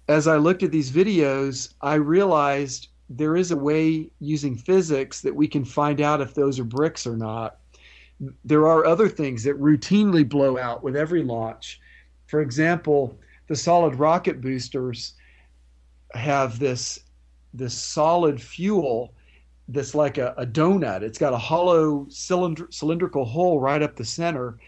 as I looked at these videos, I realized there is a way using physics that we can find out if those are bricks or not. There are other things that routinely blow out with every launch. For example, the solid rocket boosters have this solid fuel that's like a donut. It's got a hollow cylindrical hole right up the center.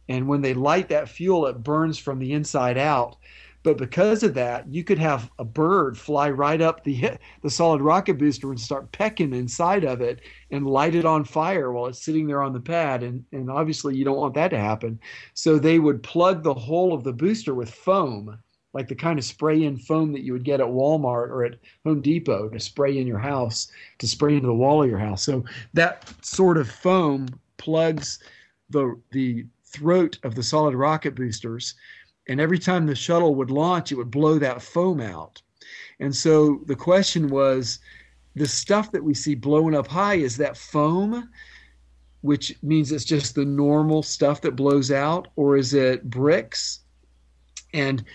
And when they light that fuel, it burns from the inside out. But because of that, you could have a bird fly right up the solid rocket booster and start pecking inside of it and light it on fire while it's sitting there on the pad. And obviously you don't want that to happen. So they would plug the whole of the booster with foam, like the kind of spray-in foam that you would get at Walmart or at Home Depot to spray in your house, to spray into the wall of your house. So that sort of foam plugs the throat of the solid rocket boosters. And every time the shuttle would launch, it would blow that foam out. And so the question was, the stuff that we see blowing up high, is that foam, which means it's just the normal stuff that blows out, or is it bricks? And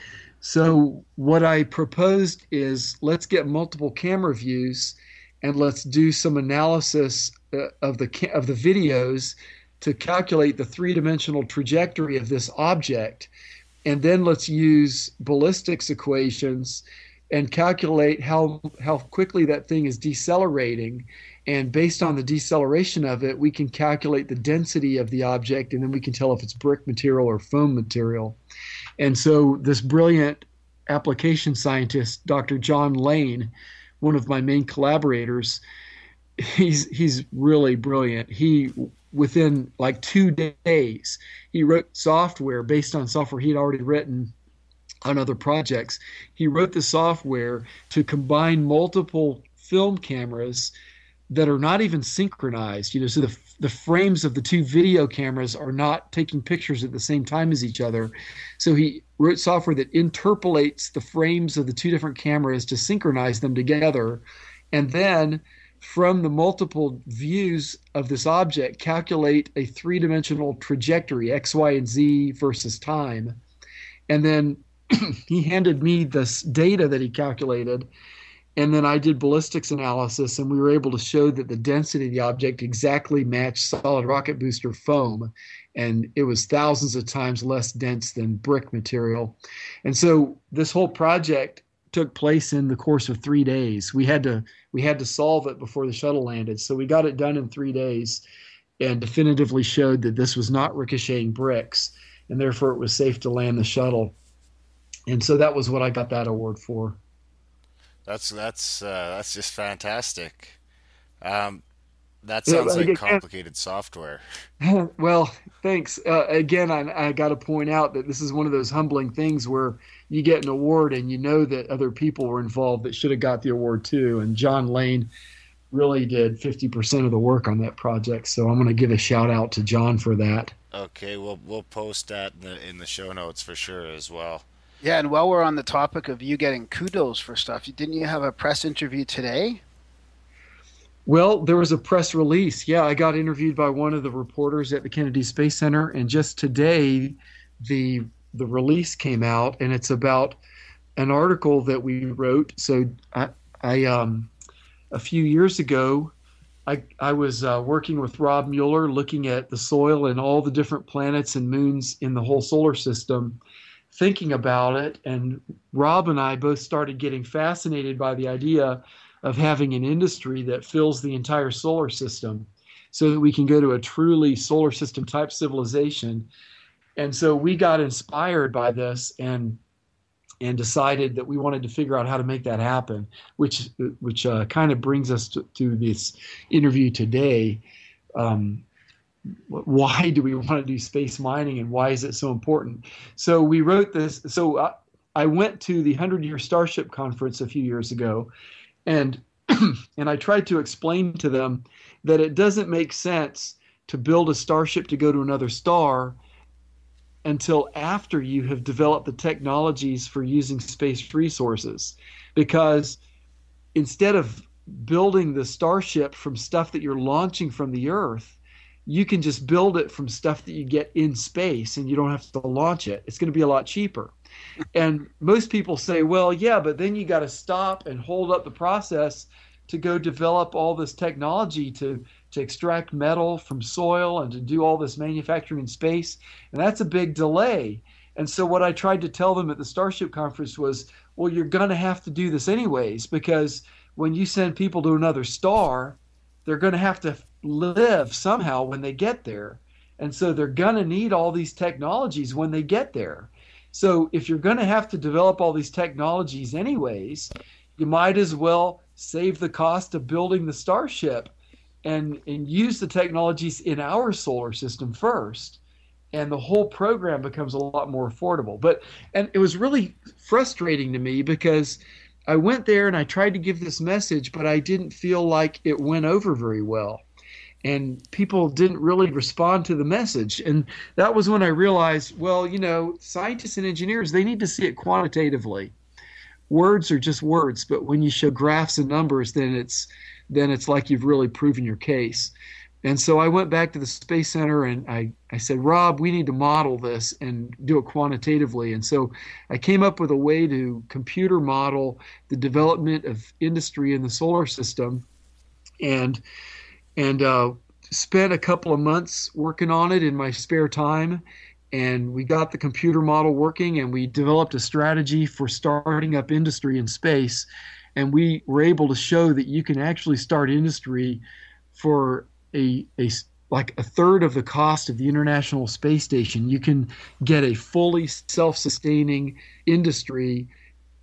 so what I proposed is, let's get multiple camera views and let's do some analysis of the videos to calculate the three-dimensional trajectory of this object. And then let's use ballistics equations and calculate how quickly that thing is decelerating. And based on the deceleration of it, we can calculate the density of the object, and then we can tell if it's brick material or foam material. And so this brilliant application scientist, Dr. John Lane, one of my main collaborators, he's really brilliant. Within like 2 days, he wrote software based on software he'd already written on other projects. He wrote the software to combine multiple film cameras that are not even synchronized. So the frames of the two video cameras are not taking pictures at the same time as each other. So he wrote software that interpolates the frames of the two different cameras to synchronize them together. And then from the multiple views of this object, calculate a three-dimensional trajectory, X, Y, and Z versus time. And then he handed me this data that he calculated, and then I did ballistics analysis, and we were able to show that the density of the object exactly matched solid rocket booster foam, and it was thousands of times less dense than brick material. And so this whole project took place in the course of 3 days. We had to solve it before the shuttle landed. So we got it done in 3 days and definitively showed that this was not ricocheting bricks, and therefore it was safe to land the shuttle. And so that was what I got that award for. That's just fantastic. That sounds like complicated software. Well, thanks. Again, I got to point out that this is one of those humbling things where you get an award and you know that other people were involved that should have got the award too. And John Lane really did 50% of the work on that project. So I'm going to give a shout out to John for that. Okay, we'll post that in the show notes for sure as well. Yeah, and while we're on the topic of you getting kudos for stuff, didn't you have a press interview today? Well, there was a press release. Yeah, I got interviewed by one of the reporters at the Kennedy Space Center, and just today the release came out, and it's about an article that we wrote. So I a few years ago, I was working with Rob Mueller looking at the soil and all the different planets and moons in the whole solar system, thinking about it. And Rob and I both started getting fascinated by the idea of having an industry that fills the entire solar system so that we can go to a truly solar system type civilization. And so we got inspired by this and decided that we wanted to figure out how to make that happen, which kind of brings us to this interview today. Why do we want to do space mining, and why is it so important? So we wrote this. So I went to the 100-Year Starship Conference a few years ago, and I tried to explain to them that it doesn't make sense to build a starship to go to another star until after you have developed the technologies for using space resources. Because instead of building the starship from stuff that you're launching from the Earth, you can just build it from stuff that you get in space, and you don't have to launch it. It's going to be a lot cheaper. And most people say, well, yeah, but then you got to stop and hold up the process to go develop all this technology to extract metal from soil and to do all this manufacturing in space. And that's a big delay. And so what I tried to tell them at the Starship Conference was, well, you're going to have to do this anyways, because when you send people to another star, they're going to have to live somehow when they get there. And so they're going to need all these technologies when they get there. So if you're going to have to develop all these technologies anyways, you might as well save the cost of building the Starship and use the technologies in our solar system first. And the whole program becomes a lot more affordable. And it was really frustrating to me because I went there and I tried to give this message, but I didn't feel like it went over very well. And people didn't really respond to the message. And that was when I realized, well, scientists and engineers, they need to see it quantitatively. Words are just words, but when you show graphs and numbers, then it's like you've really proven your case. And so I went back to the Space Center and I said, Rob, we need to model this and do it quantitatively. And so I came up with a way to computer model the development of industry in the solar system and spent a couple of months working on it in my spare time. And we got the computer model working and we developed a strategy for starting up industry in space. And we were able to show that you can actually start industry for like a third of the cost of the International Space Station. You can get a fully self-sustaining industry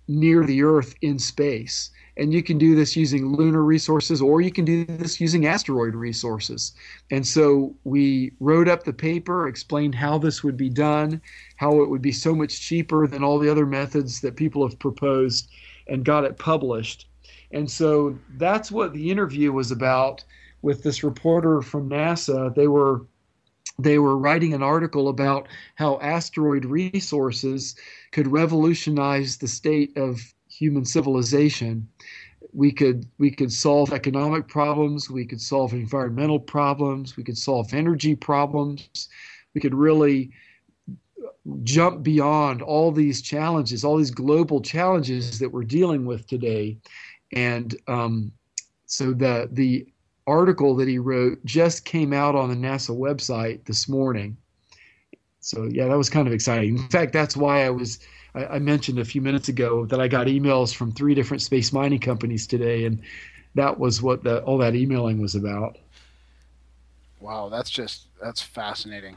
near the Earth in space. And you can do this using lunar resources, or you can do this using asteroid resources. And so we wrote up the paper, explained how this would be done, how it would be so much cheaper than all the other methods that people have proposed, and got it published. And so that's what the interview was about with this reporter from NASA. They were writing an article about how asteroid resources could revolutionize the state of human civilization. We could solve economic problems, we could solve environmental problems, we could solve energy problems. We could really jump beyond all these challenges, all these global challenges that we're dealing with today. And so the article that he wrote just came out on the NASA website this morning. So yeah, that was kind of exciting. In fact, that's why I mentioned a few minutes ago that I got emails from 3 different space mining companies today, and that was what all that emailing was about. Wow, that's fascinating.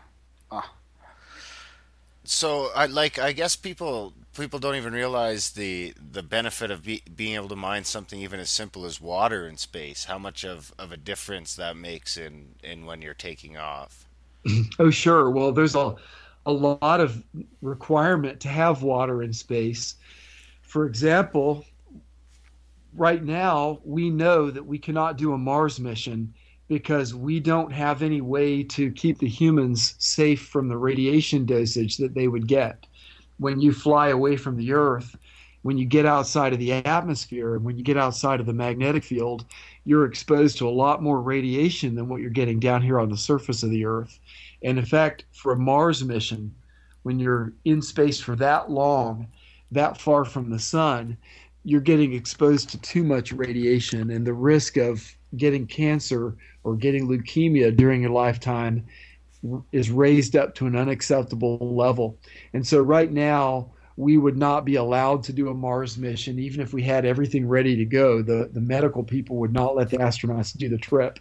So I guess people don't even realize the benefit of being able to mine something even as simple as water in space. How much of a difference that makes in when you're taking off. Oh, sure. Well, there's a lot of requirement to have water in space. For example, right now we know that we cannot do a Mars mission because we don't have any way to keep the humans safe from the radiation dosage that they would get. When you fly away from the Earth, when you get outside of the atmosphere, and when you get outside of the magnetic field, you're exposed to a lot more radiation than what you're getting down here on the surface of the Earth. And in fact, for a Mars mission, when you're in space for that long, that far from the sun, you're getting exposed to too much radiation, and the risk of getting cancer or getting leukemia during your lifetime is raised up to an unacceptable level. And so right now, we would not be allowed to do a Mars mission, even if we had everything ready to go. The medical people would not let the astronauts do the trip.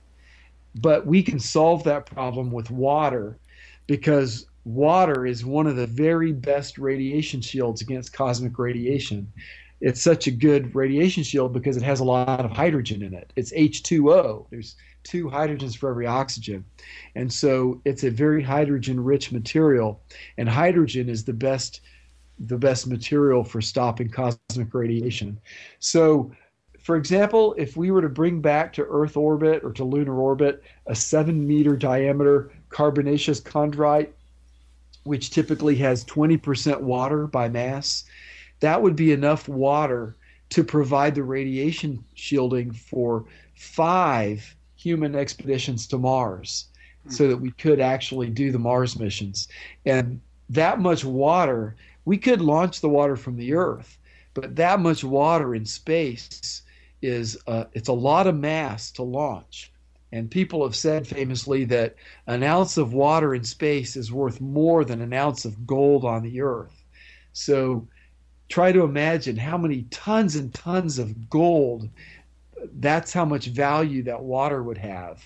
But we can solve that problem with water, because water is one of the very best radiation shields against cosmic radiation. It's such a good radiation shield because it has a lot of hydrogen in it. It's H2O. There's 2 hydrogens for every oxygen. And so it's a very hydrogen-rich material. And hydrogen is the best material for stopping cosmic radiation. So, for example, if we were to bring back to Earth orbit or to lunar orbit a 7-meter diameter carbonaceous chondrite, which typically has 20% water by mass, that would be enough water to provide the radiation shielding for 5 human expeditions to Mars, so that we could actually do the Mars missions. And that much water, we could launch the water from the Earth, but that much water in space it's a lot of mass to launch. And people have said famously that an ounce of water in space is worth more than an ounce of gold on the Earth. So try to imagine how many tons and tons of gold, that's how much value that water would have.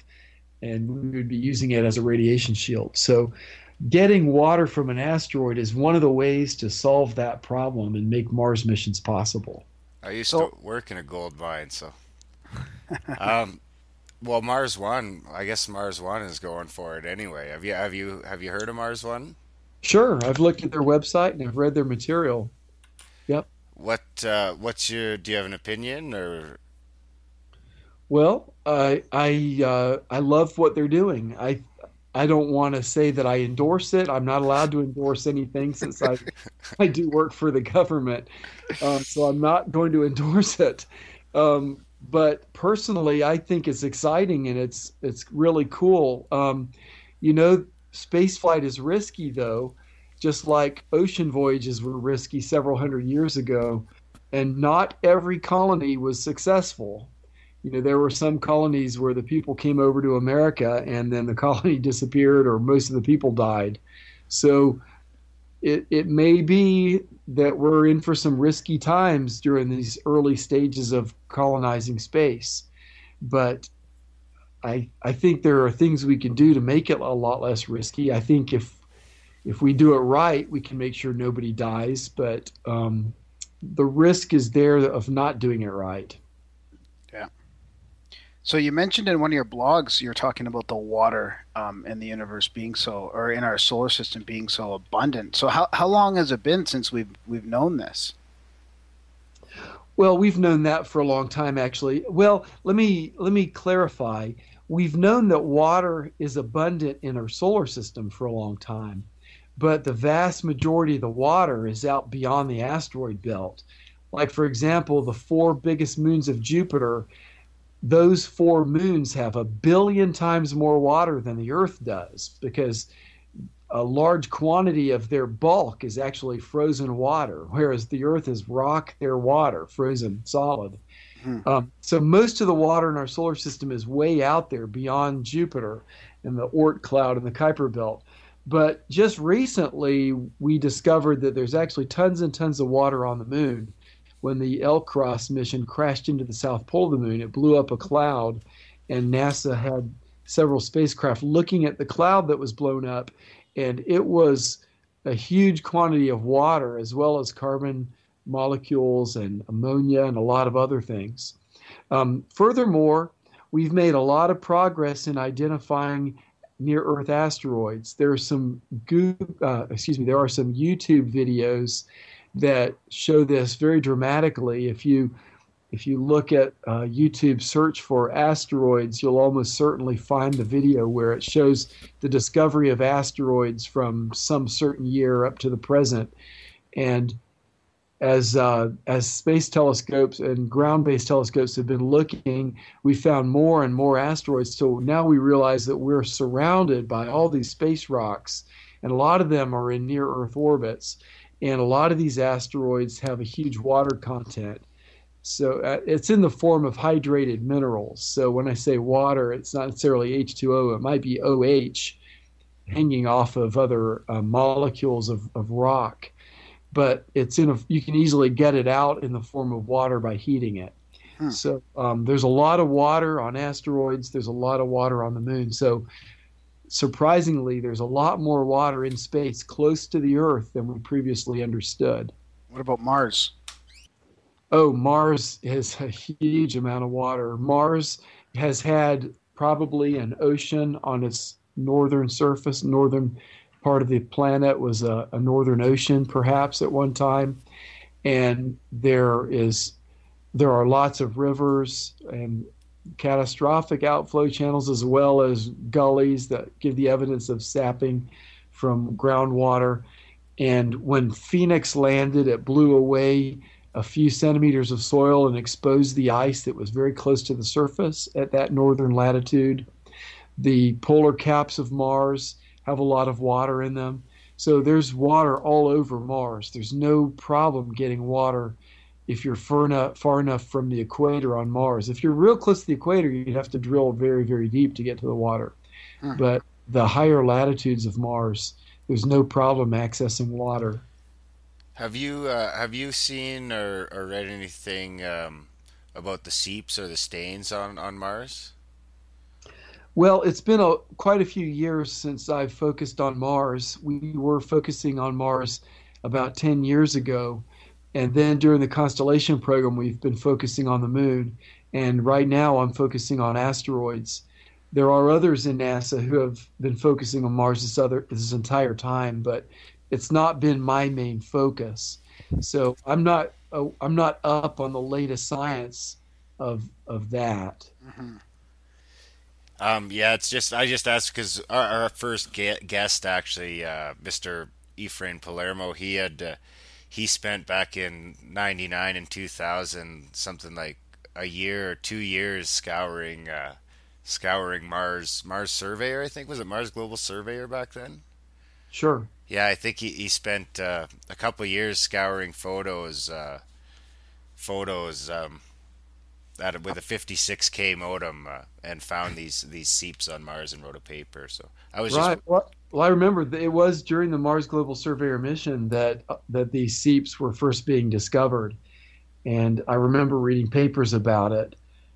and we would be using it as a radiation shield. So getting water from an asteroid is one of the ways to solve that problem and make Mars missions possible. I used to work in a gold mine, so. Well, MarsOne, I guess MarsOne is going for it anyway. Have you heard of MarsOne? Sure, I've looked at their website and I've read their material. Yep. Do you have an opinion or? Well, I love what they're doing. I don't want to say that I endorse it. I'm not allowed to endorse anything since I do work for the government, so I'm not going to endorse it. But personally, I think it's exciting and it's really cool. Spaceflight is risky though, just like ocean voyages were risky several hundred years ago, and not every colony was successful. There were some colonies where the people came over to America and then the colony disappeared or most of the people died. So it may be that we're in for some risky times during these early stages of colonizing space. But I think there are things we can do to make it a lot less risky. I think if we do it right, we can make sure nobody dies. But the risk is there of not doing it right. Yeah. So you mentioned in one of your blogs, you're talking about the water in the universe being so, or in our solar system being so abundant. So how long has it been since we've known this? Well, we've known that for a long time, actually. Well, let me clarify. We've known that water is abundant in our solar system for a long time, but the vast majority of the water is out beyond the asteroid belt. Like, for example, the 4 biggest moons of Jupiter, those 4 moons have 1 billion times more water than the Earth does, because a large quantity of their bulk is actually frozen water, whereas the Earth is rock, they're water, frozen solid. So most of the water in our solar system is way out there beyond Jupiter and the Oort cloud and the Kuiper belt. But just recently, we discovered that there's actually tons and tons of water on the moon. When the L-Cross mission crashed into the south pole of the moon, it blew up a cloud, and NASA had several spacecraft looking at the cloud that was blown up, and it was a huge quantity of water as well as carbon molecules and ammonia and a lot of other things. Furthermore, we've made a lot of progress in identifying near-Earth asteroids. There are some YouTube videos that show this very dramatically. If you look at YouTube search for asteroids, you'll almost certainly find the video where it shows the discovery of asteroids from some certain year up to the present. And as space telescopes and ground-based telescopes have been looking, we found more and more asteroids. So now we realize that we're surrounded by all these space rocks, and a lot of them are in near-Earth orbits. And a lot of these asteroids have a huge water content. So it's in the form of hydrated minerals. So when I say water, it's not necessarily H2O. It might be OH hanging off of other molecules of rock. But you can easily get it out in the form of water by heating it. So there's a lot of water on asteroids. There's a lot of water on the moon. So surprisingly, there's a lot more water in space close to the Earth than we previously understood. What about Mars? Oh, Mars has a huge amount of water. Mars has had probably an ocean on its northern surface. Northern part of the planet was a northern ocean, perhaps at one time. And there are lots of rivers and catastrophic outflow channels, as well as gullies that give the evidence of sapping from groundwater. And when Phoenix landed, it blew away a few centimeters of soil and exposed the ice that was very close to the surface at that northern latitude. The polar caps of Mars have a lot of water in them. So there's water all over Mars. There's no problem getting water if you're far enough from the equator on Mars. If you're real close to the equator, you'd have to drill very, very deep to get to the water. But the higher latitudes of Mars, there's no problem accessing water. Have you seen or read anything about the seeps or the stains on Mars? Well, it's been quite a few years since I've focused on Mars. We were focusing on Mars about 10 years ago. And then during the constellation program, we've been focusing on the moon. And right now, I'm focusing on asteroids. There are others in NASA who have been focusing on Mars this entire time, but it's not been my main focus. So I'm not up on the latest science of that. Mm-hmm. Yeah, it's just I just asked because our first guest actually, Mr. Ephraim Palermo, he spent back in '99 and 2000 something like a year or 2 years scouring Mars Surveyor. I think was it Mars Global Surveyor back then. Sure. Yeah, I think he spent a couple of years scouring photos with a 56K modem and found these seeps on Mars and wrote a paper. So I was Right. just Well, I remember it was during the Mars Global Surveyor mission that these seeps were first being discovered, and I remember reading papers about it.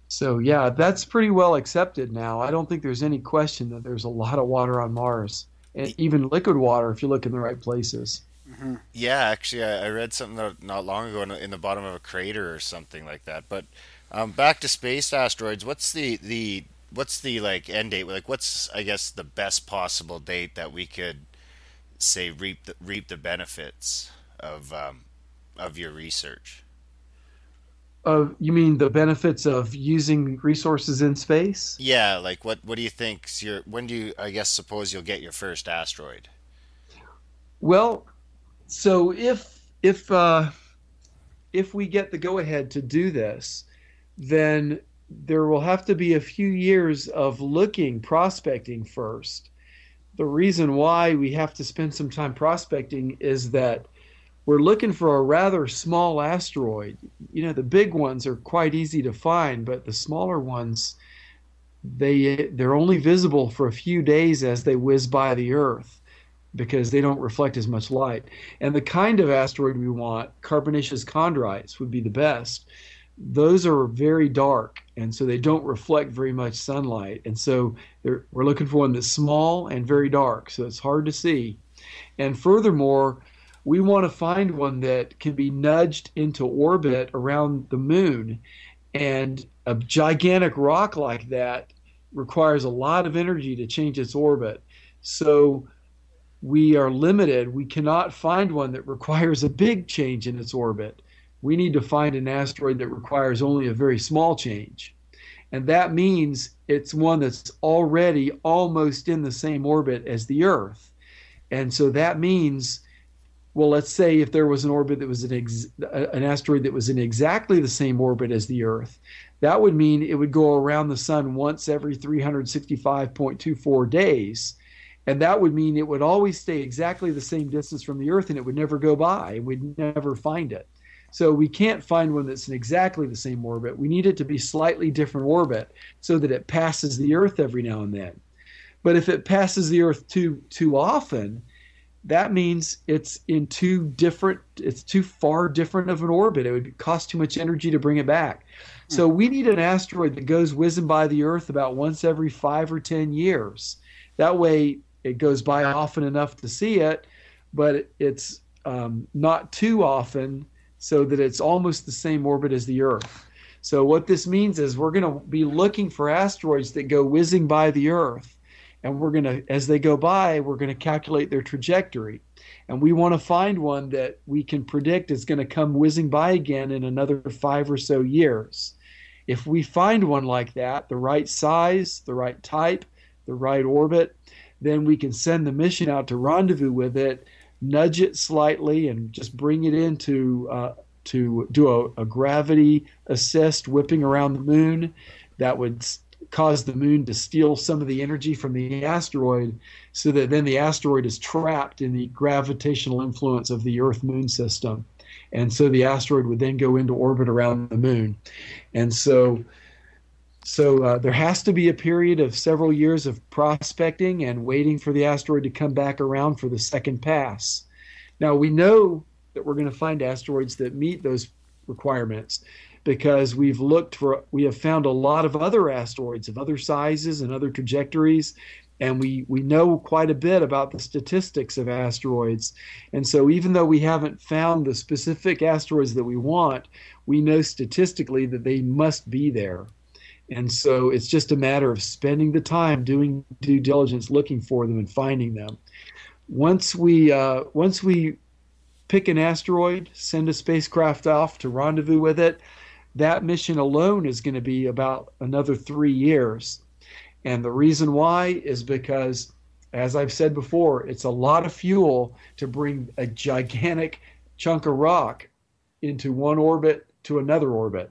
So yeah, that's pretty well accepted now. I don't think there's any question that there's a lot of water on Mars, and even liquid water if you look in the right places. Mm-hmm. yeah. Actually, I read something not long ago in the bottom of a crater or something like that. But back to space asteroids. What's the like end date? Like, what's I guess the best possible date that we could say reap the benefits of your research? You mean the benefits of using resources in space? Yeah, like what do you think? When do you I guess suppose you'll get your first asteroid? Well, so if we get the go ahead to do this, then there will have to be a few years of prospecting first. The reason why we have to spend some time prospecting is that we're looking for a rather small asteroid. You know, the big ones are quite easy to find, but the smaller ones, they're only visible for a few days as they whiz by the Earth because they don't reflect as much light. And the kind of asteroid we want, carbonaceous chondrites, would be the best. Those are very dark, and so they don't reflect very much sunlight. And so we're looking for one that's small and very dark, so it's hard to see. And furthermore, we want to find one that can be nudged into orbit around the moon. And a gigantic rock like that requires a lot of energy to change its orbit. So we are limited. We cannot find one that requires a big change in its orbit. We need to find an asteroid that requires only a very small change. And that means it's one that's already almost in the same orbit as the Earth. And so that means, well, let's say if there was an orbit that was an asteroid that was in exactly the same orbit as the Earth, that would mean it would go around the sun once every 365.24 days. And that would mean it would always stay exactly the same distance from the Earth, and it would never go by, and we'd never find it. So we can't find one that's in exactly the same orbit. We need it to be slightly different orbit so that it passes the Earth every now and then. But if it passes the Earth too often, that means it's too far different of an orbit. It would cost too much energy to bring it back. So we need an asteroid that goes whizzing by the Earth about once every 5 or 10 years. That way it goes by often enough to see it, but it's not too often so that it's almost the same orbit as the Earth. So what this means is we're going to be looking for asteroids that go whizzing by the Earth. And we're going to, as they go by, we're going to calculate their trajectory. And we want to find one that we can predict is going to come whizzing by again in another 5 or so years. If we find one like that, the right size, the right type, the right orbit, then we can send the mission out to rendezvous with it, nudge it slightly, and just bring it in to do a gravity assist whipping around the moon. That would cause the moon to steal some of the energy from the asteroid so that then the asteroid is trapped in the gravitational influence of the Earth-Moon system. And so the asteroid would then go into orbit around the moon. And so there has to be a period of several years of prospecting and waiting for the asteroid to come back around for the second pass. Now, we know that we're going to find asteroids that meet those requirements. because we have found a lot of other asteroids of other sizes and other trajectories, and we know quite a bit about the statistics of asteroids. And so even though we haven't found the specific asteroids that we want, we know statistically that they must be there. And so it's just a matter of spending the time doing due diligence, looking for them and finding them. Once we pick an asteroid, send a spacecraft off to rendezvous with it, that mission alone is going to be about another 3 years. And the reason why is because, as I've said before, it's a lot of fuel to bring a gigantic chunk of rock into one orbit to another orbit.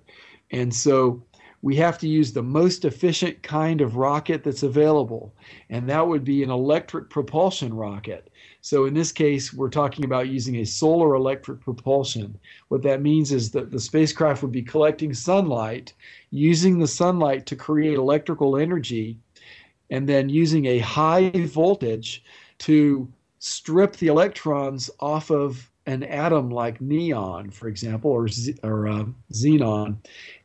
And so we have to use the most efficient kind of rocket that's available, and that would be an electric propulsion rocket. So in this case, we're talking about using a solar electric propulsion. What that means is that the spacecraft would be collecting sunlight, using the sunlight to create electrical energy, and then using a high voltage to strip the electrons off of an atom like neon, for example, or xenon,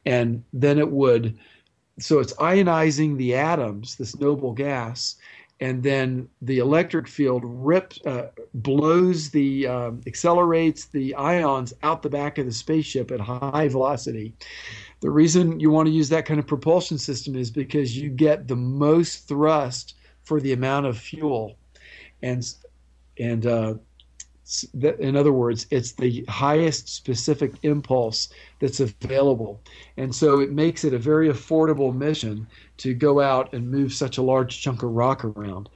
and then so it's ionizing the atoms, this noble gas, and then the electric field accelerates the ions out the back of the spaceship at high velocity. The reason you want to use that kind of propulsion system is because you get the most thrust for the amount of fuel, and in other words, it's the highest specific impulse that's available. And so it makes it a very affordable mission to go out and move such a large chunk of rock around.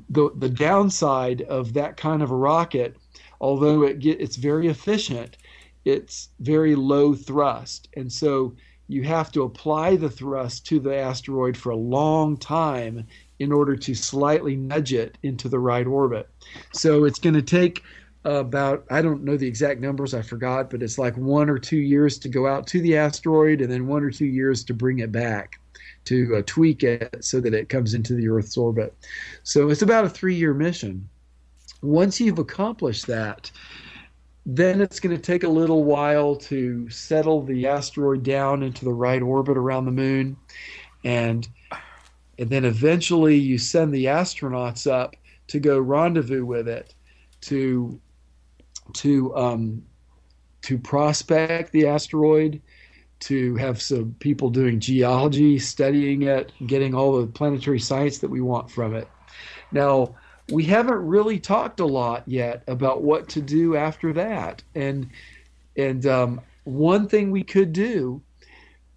The downside of that kind of a rocket, although it's very efficient, it's very low thrust. And so you have to apply the thrust to the asteroid for a long time in order to slightly nudge it into the right orbit. So it's going to take about, I don't know the exact numbers, I forgot, but it's like 1 or 2 years to go out to the asteroid, and then 1 or 2 years to bring it back, to tweak it so that it comes into the Earth's orbit. So it's about a 3-year mission. Once you've accomplished that, then it's going to take a little while to settle the asteroid down into the right orbit around the moon, and then eventually you send the astronauts up to go rendezvous with it, to prospect the asteroid, to have some people doing geology, studying it, getting all the planetary science that we want from it. Now, we haven't really talked a lot yet about what to do after that. And one thing we could do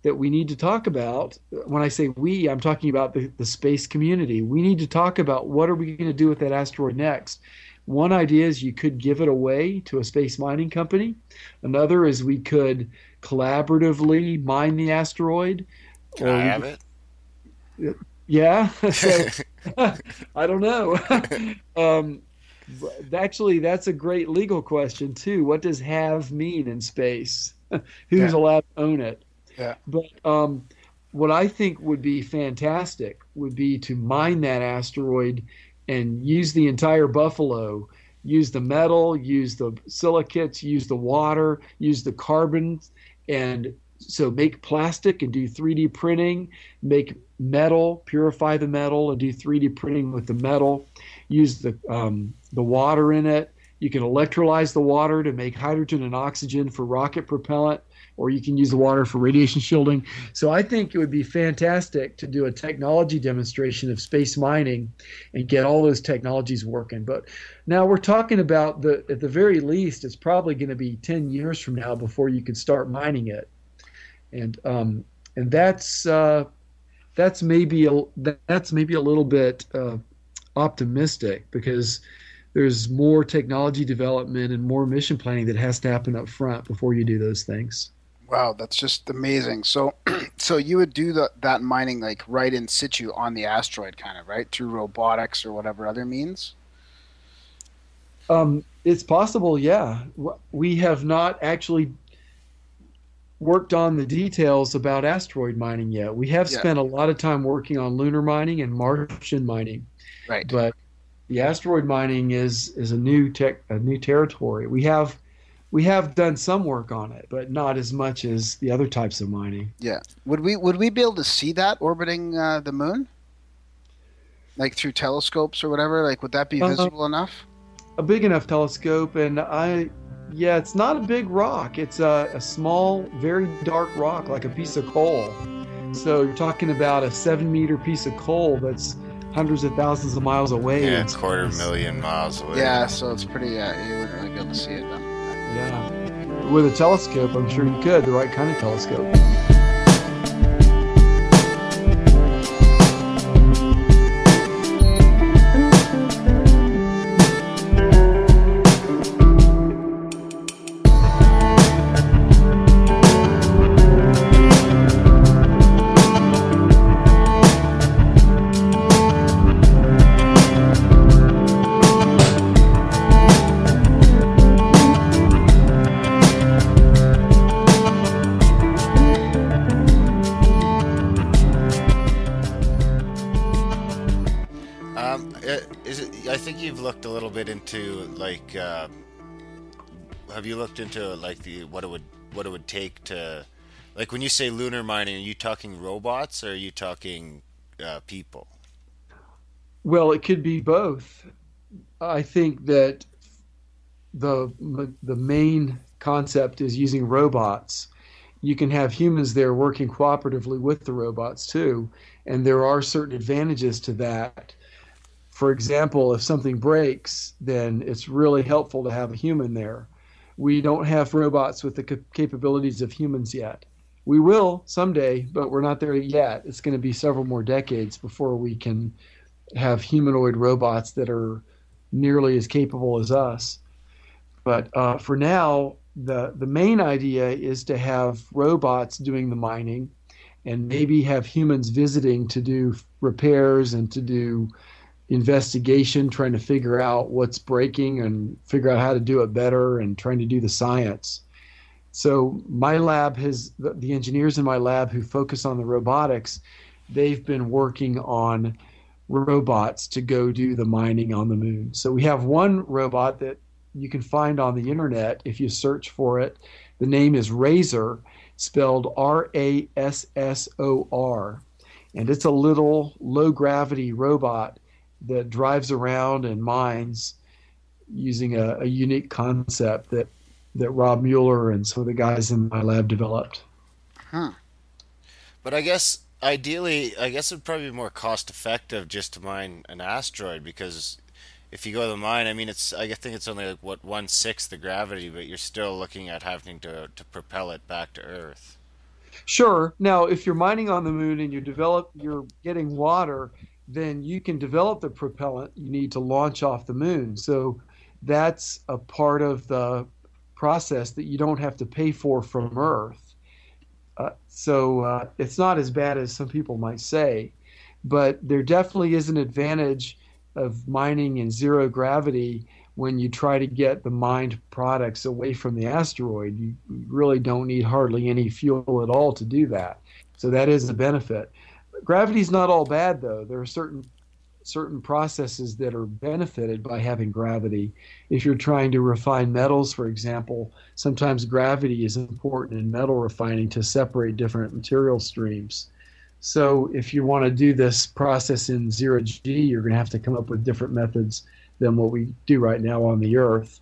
that we need to talk about, when I say we, I'm talking about the space community. We need to talk about what are we going to do with that asteroid next. One idea is you could give it away to a space mining company. Another is we could collaboratively mine the asteroid. Can I have it? Yeah. So, I don't know. Actually, that's a great legal question, too. What does have mean in space? Who's allowed to own it? Yeah. But what I think would be fantastic would be to mine that asteroid and use the entire buffalo, use the metal, use the silicates, use the water, use the carbon, and so make plastic and do 3D printing, make metal, purify the metal and do 3D printing with the metal, use the water in it. You can electrolyze the water to make hydrogen and oxygen for rocket propellant, or you can use the water for radiation shielding. So I think it would be fantastic to do a technology demonstration of space mining and get all those technologies working. But now we're talking about at the very least, it's probably going to be 10 years from now before you can start mining it. And that's maybe a little bit optimistic, because there's more technology development and more mission planning that has to happen up front before you do those things. Wow, that's just amazing. So you would do that mining like right in situ on the asteroid, kind of, right, through robotics or whatever other means? It's possible, yeah. We have not actually worked on the details about asteroid mining yet. We have spent a lot of time working on lunar mining and Martian mining. Right. But the asteroid mining is a new territory. We have We have done some work on it, but not as much as the other types of mining. Yeah. Would we be able to see that orbiting the moon? Like through telescopes or whatever? Like, would that be visible enough? A big enough telescope, and it's not a big rock. It's a small, very dark rock, like a piece of coal. So you're talking about a 7-meter piece of coal that's hundreds of thousands of miles away. Yeah, 250,000 miles away. Yeah, so it's pretty, you wouldn't really be able to see it then. Yeah. With a telescope, I'm sure you could, the right kind of telescope. Into like have you looked into like what it would take to, like, when you say lunar mining, are you talking robots or are you talking people? Well, it could be both. I think that the main concept is using robots. You can have humans there working cooperatively with the robots too, and there are certain advantages to that. For example, if something breaks, then it's really helpful to have a human there. We don't have robots with the capabilities of humans yet. We will someday, but we're not there yet. It's going to be several more decades before we can have humanoid robots that are nearly as capable as us. But for now, the main idea is to have robots doing the mining and maybe have humans visiting to do repairs and to do investigation, trying to figure out what's breaking and figure out how to do it better and trying to do the science. So my lab the engineers in my lab who focus on the robotics, they've been working on robots to go do the mining on the moon. So we have one robot that you can find on the internet if you search for it. The name is Razor, spelled Rassor. And it's a little low gravity robot that drives around and mines using a unique concept that Rob Mueller and some of the guys in my lab developed. But I guess ideally, it would probably be more cost effective just to mine an asteroid, because if you go to the mine, I mean, I think it's only like 1/6 the gravity, but you're still looking at having to propel it back to Earth. Sure. Now, if you're mining on the moon and you're getting water, then you can develop the propellant you need to launch off the moon. So that's a part of the process that you don't have to pay for from Earth. So it's not as bad as some people might say, but there definitely is an advantage of mining in zero gravity when you try to get the mined products away from the asteroid. You really don't need hardly any fuel at all to do that. So that is a benefit. Gravity's not all bad, though. There are certain processes that are benefited by having gravity. If you're trying to refine metals, for example, sometimes gravity is important in metal refining to separate different material streams. So if you want to do this process in zero G, you're going to have to come up with different methods than what we do right now on the Earth.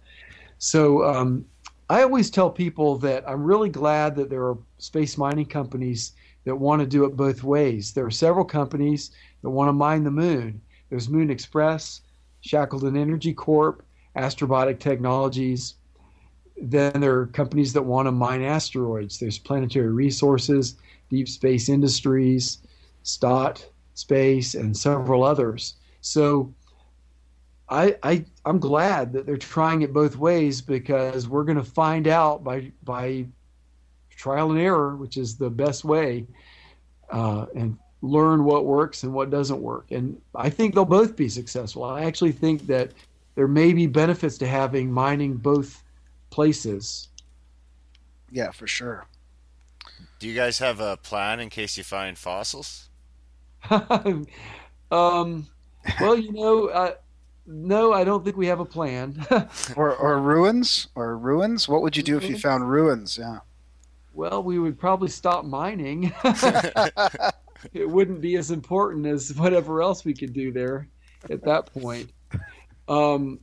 So I always tell people that I'm really glad that there are space mining companies that want to do it both ways. There are several companies that want to mine the moon. There's Moon Express, Shackleton Energy Corp, Astrobotic Technologies. Then there are companies that want to mine asteroids. There's Planetary Resources, Deep Space Industries, Stott Space, and several others. So I'm glad that they're trying it both ways, because we're going to find out by trial and error, which is the best way, and learn what works and what doesn't work. And I think they'll both be successful. I actually think that there may be benefits to having mining both places. Yeah, for sure. Do you guys have a plan in case you find fossils? Well, No, I don't think we have a plan. Or ruins? Or ruins? What would you do if you found ruins? Yeah. Well, we would probably stop mining. It wouldn't be as important as whatever else we could do there at that point. Well,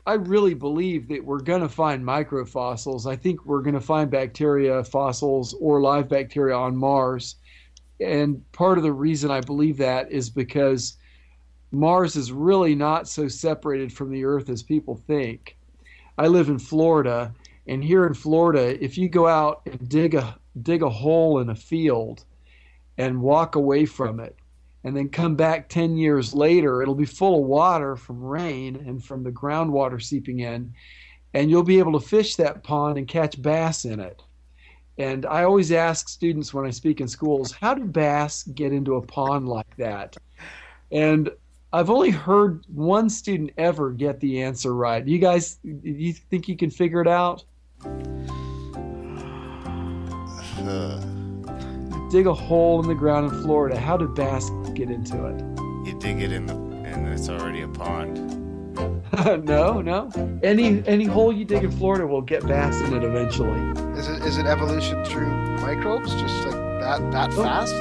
I really believe that we're going to find microfossils. I think we're going to find bacteria fossils or live bacteria on Mars. And part of the reason I believe that is because Mars is really not so separated from the Earth as people think. I live in Florida, and here in Florida, if you go out and dig a hole in a field and walk away from it, and then come back 10 years later, it'll be full of water from rain and from the groundwater seeping in, and you'll be able to fish that pond and catch bass in it. And I always ask students when I speak in schools, how do bass get into a pond like that? And I've only heard one student ever get the answer right. You guys, do you think you can figure it out? Dig a hole in the ground in Florida. How do bass get into it? You dig it and it's already a pond. No. Any hole you dig in Florida will get bass in it eventually. Is it evolution through microbes, just like that fast?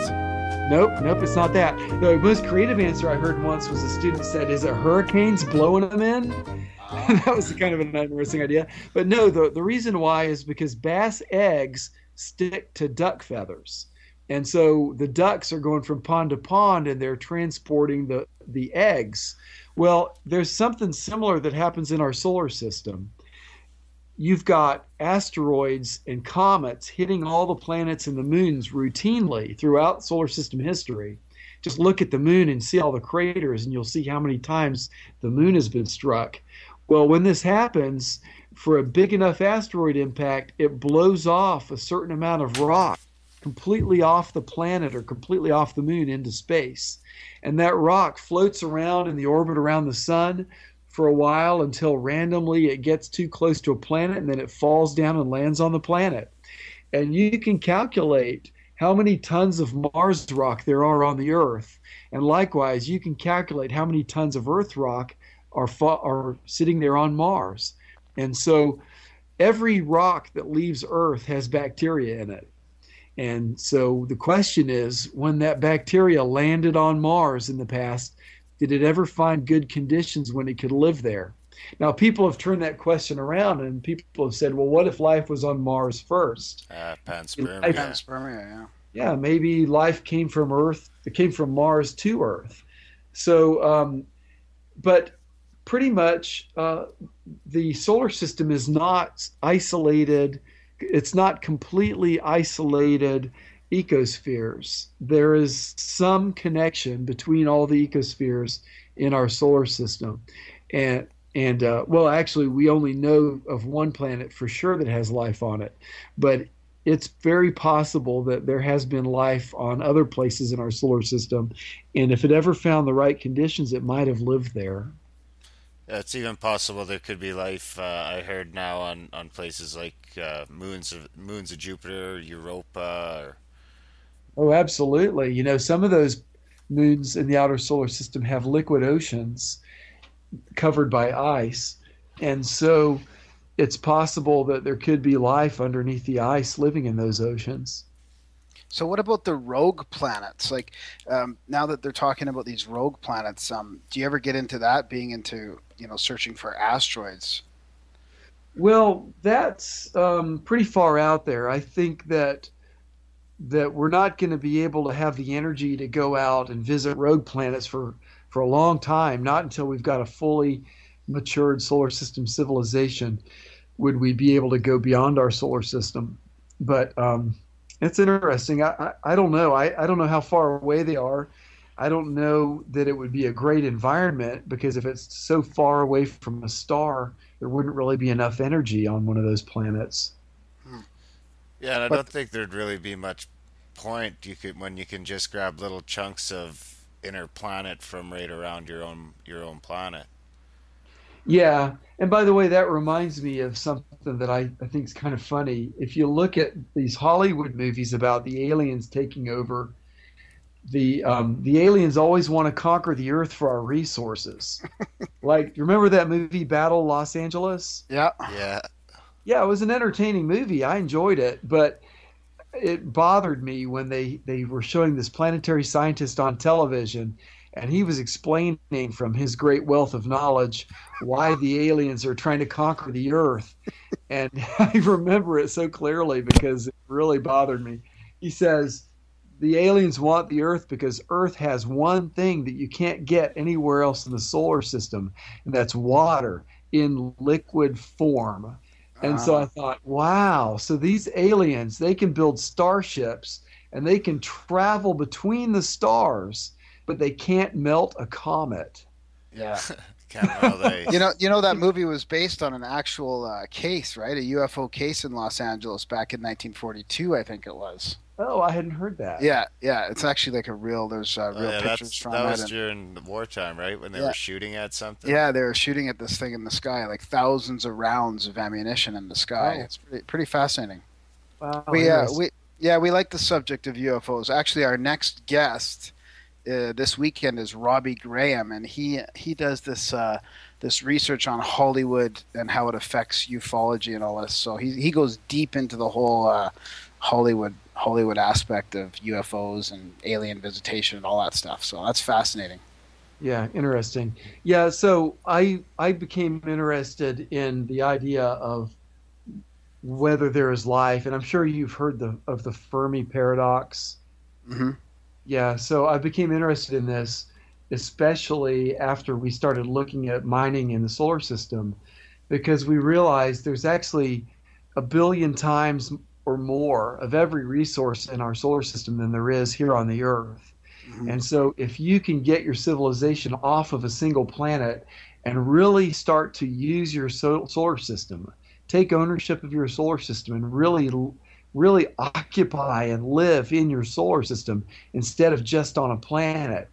Nope, it's not that. The most creative answer I heard once was a student said, "Is it hurricanes blowing them in?" That was kind of an interesting idea. But no, the reason why is because bass eggs stick to duck feathers. And so the ducks are going from pond to pond and they're transporting the eggs. Well, there's something similar that happens in our solar system. You've got asteroids and comets hitting all the planets and the moons routinely throughout solar system history. Just look at the moon and see all the craters and you'll see how many times the moon has been struck. Well, when this happens, for a big enough asteroid impact, it blows off a certain amount of rock completely off the planet or completely off the moon into space. And that rock floats around in the orbit around the sun for a while until randomly it gets too close to a planet and then it falls down and lands on the planet. And you can calculate how many tons of Mars rock there are on the Earth. And likewise, you can calculate how many tons of Earth rock are sitting there on Mars. And so every rock that leaves Earth has bacteria in it. And so the question is, when that bacteria landed on Mars in the past, did it ever find good conditions when it could live there? Now, people have turned that question around and people have said, well, what if life was on Mars first? Panspermia. Panspermia, yeah. Yeah, maybe life came from Earth. It came from Mars to Earth. So, but pretty much the solar system is not isolated. It's not completely isolated ecospheres. There is some connection between all the ecospheres in our solar system. And well, actually, we only know of one planet for sure that has life on it. But it's very possible that there has been life on other places in our solar system. And if it ever found the right conditions, it might have lived there. It's even possible there could be life. I heard now on places like moons of Jupiter, Europa. Oh, absolutely. You know, some of those moons in the outer solar system have liquid oceans covered by ice, and so it's possible that there could be life underneath the ice living in those oceans. So what about the rogue planets? Like now that they're talking about these rogue planets, do you ever get into that, being into, searching for asteroids? Well, that's pretty far out there. I think that we're not going to be able to have the energy to go out and visit rogue planets for a long time, not until we've got a fully matured solar system civilization would we be able to go beyond our solar system. But it's interesting. I don't know. I don't know how far away they are. I don't know that it would be a great environment, because if it's so far away from a star, there wouldn't really be enough energy on one of those planets. Yeah, and I don't think there'd really be much point when you can just grab little chunks of inner planet from right around your own planet. Yeah, and by the way, that reminds me of something that I think is kind of funny. If you look at these Hollywood movies about the aliens taking over, the aliens always want to conquer the Earth for our resources. Like, you remember that movie Battle Los Angeles? Yeah. Yeah. Yeah, it was an entertaining movie. I enjoyed it, but it bothered me when they were showing this planetary scientist on television, and he was explaining from his great wealth of knowledge why the aliens are trying to conquer the Earth. And I remember it so clearly because it really bothered me. He says, the aliens want the Earth because Earth has one thing that you can't get anywhere else in the solar system, and that's water in liquid form. And so I thought, wow, so these aliens, they can build starships and they can travel between the stars, but they can't melt a comet. Yeah. You know that movie was based on an actual case, right? A UFO case in Los Angeles back in 1942, I think it was. Oh, I hadn't heard that. Yeah. It's actually like there's real pictures from that it. was during the wartime, right? When they were shooting at something? Yeah, they were shooting at this thing in the sky, like thousands of rounds of ammunition in the sky. Oh. It's pretty fascinating. Wow, We like the subject of UFOs. Actually, our next guest this weekend is Robbie Graham, and he does this research on Hollywood and how it affects ufology and all this. So he goes deep into the whole Hollywood aspect of UFOs and alien visitation and all that stuff. So that's fascinating. Yeah, interesting. Yeah, so I became interested in the idea of whether there is life, and I'm sure you've heard of the Fermi paradox. Mm-hmm. Yeah, so I became interested in this, especially after we started looking at mining in the solar system, because we realized there's actually 1 billion times or more of every resource in our solar system than there is here on the Earth. Mm-hmm. And so if you can get your civilization off of a single planet and really start to use your solar system, take ownership of your solar system and really occupy and live in your solar system instead of just on a planet,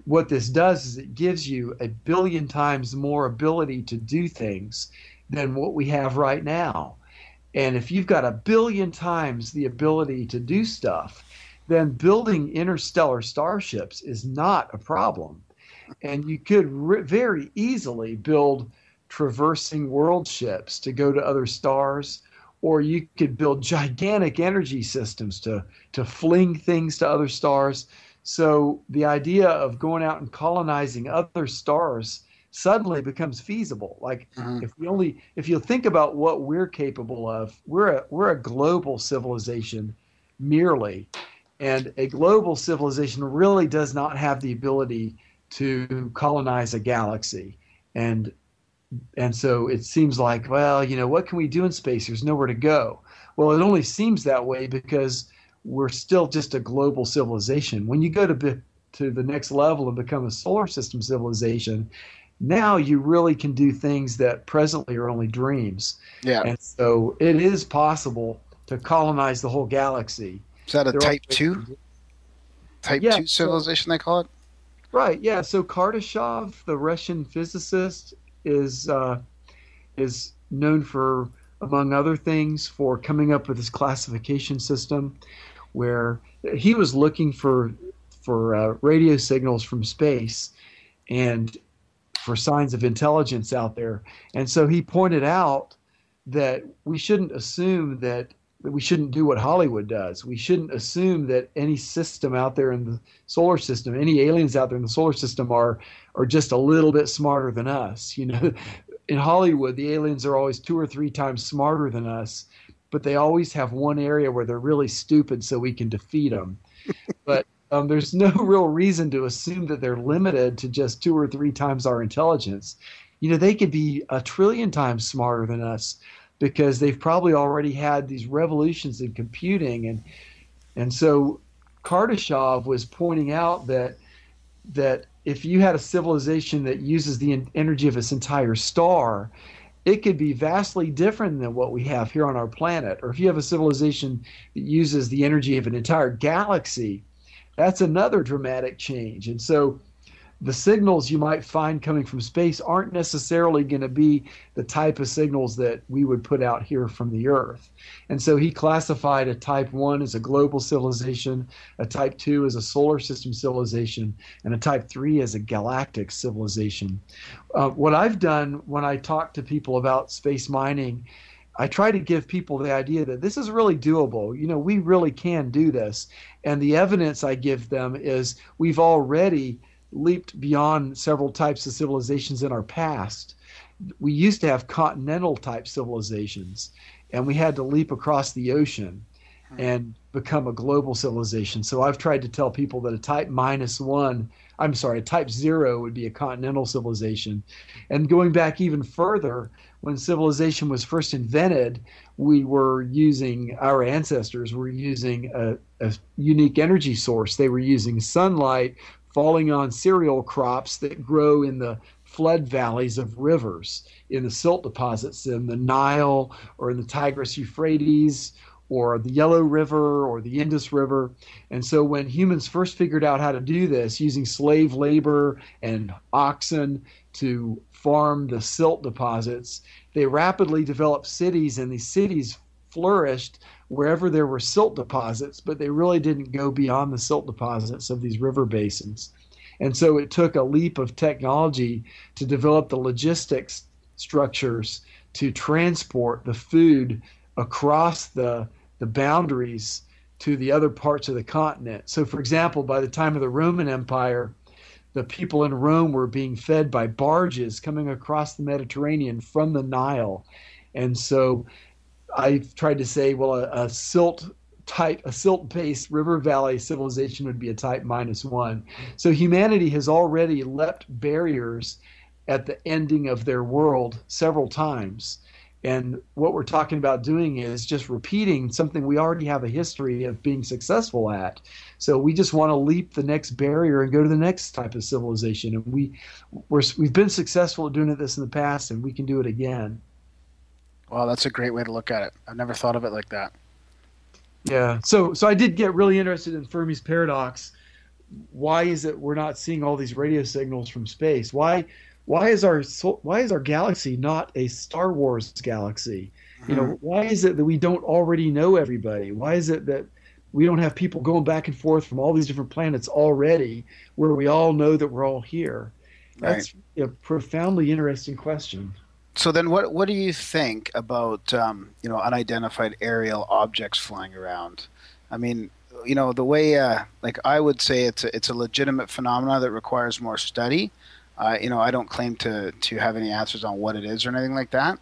what this does is it gives you 1 billion times more ability to do things than what we have right now. And if you've got 1 billion times the ability to do stuff, then building interstellar starships is not a problem. And you could very easily build traversing world ships to go to other stars, or you could build gigantic energy systems to fling things to other stars. So the idea of going out and colonizing other stars suddenly becomes feasible. Like if you think about what we're capable of, we're a global civilization merely, and a global civilization really does not have the ability to colonize a galaxy. And so it seems like, well, what can we do in space? There's nowhere to go. Well, it only seems that way because we're still just a global civilization. When you go to the next level and become a solar system civilization, now you really can do things that presently are only dreams. Yeah. And so it is possible to colonize the whole galaxy. Is that a Type 2? Type 2 civilization, they call it? Right, yeah. So Kardashev, the Russian physicist, is known for, among other things, for coming up with this classification system where he was looking for radio signals from space and for signs of intelligence out there. And so he pointed out that we shouldn't assume that we shouldn't do what Hollywood does. We shouldn't assume that any system out there in the solar system, any aliens out there in the solar system are just a little bit smarter than us. In Hollywood, the aliens are always 2 or 3 times smarter than us, but they always have one area where they're really stupid so we can defeat them. But there's no real reason to assume that they're limited to just 2 or 3 times our intelligence. They could be 1 trillion times smarter than us because they've probably already had these revolutions in computing. And so Kardashev was pointing out that if you had a civilization that uses the energy of its entire star, it could be vastly different than what we have here on our planet. Or if you have a civilization that uses the energy of an entire galaxy, that's another dramatic change. And so the signals you might find coming from space aren't necessarily going to be the type of signals that we would put out here from the Earth. And so he classified a type 1 as a global civilization, a type 2 as a solar system civilization, and a type 3 as a galactic civilization. What I've done when I talk to people about space mining, I try to give people the idea that this is really doable. You know, we really can do this. And the evidence I give them is we've already leaped beyond several types of civilizations in our past. We used to have continental type civilizations, and we had to leap across the ocean and become a global civilization. So I've tried to tell people that a type a type 0 would be a continental civilization. And going back even further, when civilization was first invented, our ancestors were using a unique energy source. They were using sunlight falling on cereal crops that grow in the flood valleys of rivers, in the silt deposits in the Nile or in the Tigris Euphrates or the Yellow River or the Indus River. And so when humans first figured out how to do this using slave labor and oxen to farm the silt deposits, they rapidly developed cities, and these cities flourished wherever there were silt deposits, but they really didn't go beyond the silt deposits of these river basins. And so it took a leap of technology to develop the logistics structures to transport the food across the boundaries to the other parts of the continent. So, for example, by the time of the Roman Empire, the people in Rome were being fed by barges coming across the Mediterranean from the Nile. And so I've tried to say, well, a silt-based river valley civilization would be a type -1. So humanity has already leapt barriers at the ending of their world several times. And what we're talking about doing is just repeating something we already have a history of being successful at. So we just want to leap the next barrier and go to the next type of civilization. And we've been successful at doing this in the past, and we can do it again. Wow, that's a great way to look at it. I've never thought of it like that. Yeah. So I did get really interested in Fermi's paradox. Why is it we're not seeing all these radio signals from space? Why is our galaxy not a Star Wars galaxy? Mm-hmm. You know, why is it that we don't already know everybody? Why is it that we don't have people going back and forth from all these different planets already, where we all know that we're all here? That's a profoundly interesting question. So then what do you think about unidentified aerial objects flying around? I mean, you know, the way I would say it's a legitimate phenomena that requires more study. I don't claim to have any answers on what it is or anything like that.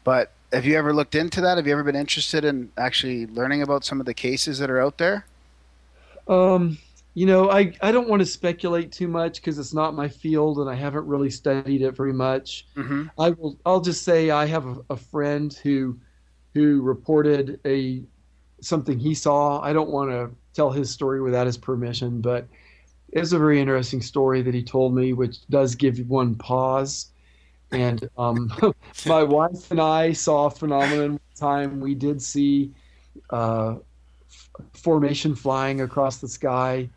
But have you ever looked into that? Have you ever been interested in actually learning about some of the cases that are out there? I don't want to speculate too much because it's not my field and I haven't really studied it very much. Mm-hmm. I'll just say I have a friend who reported something he saw. I don't want to tell his story without his permission, but it's a very interesting story that he told me, which does give one pause. And my wife and I saw a phenomenon one time. We did see formation flying across the sky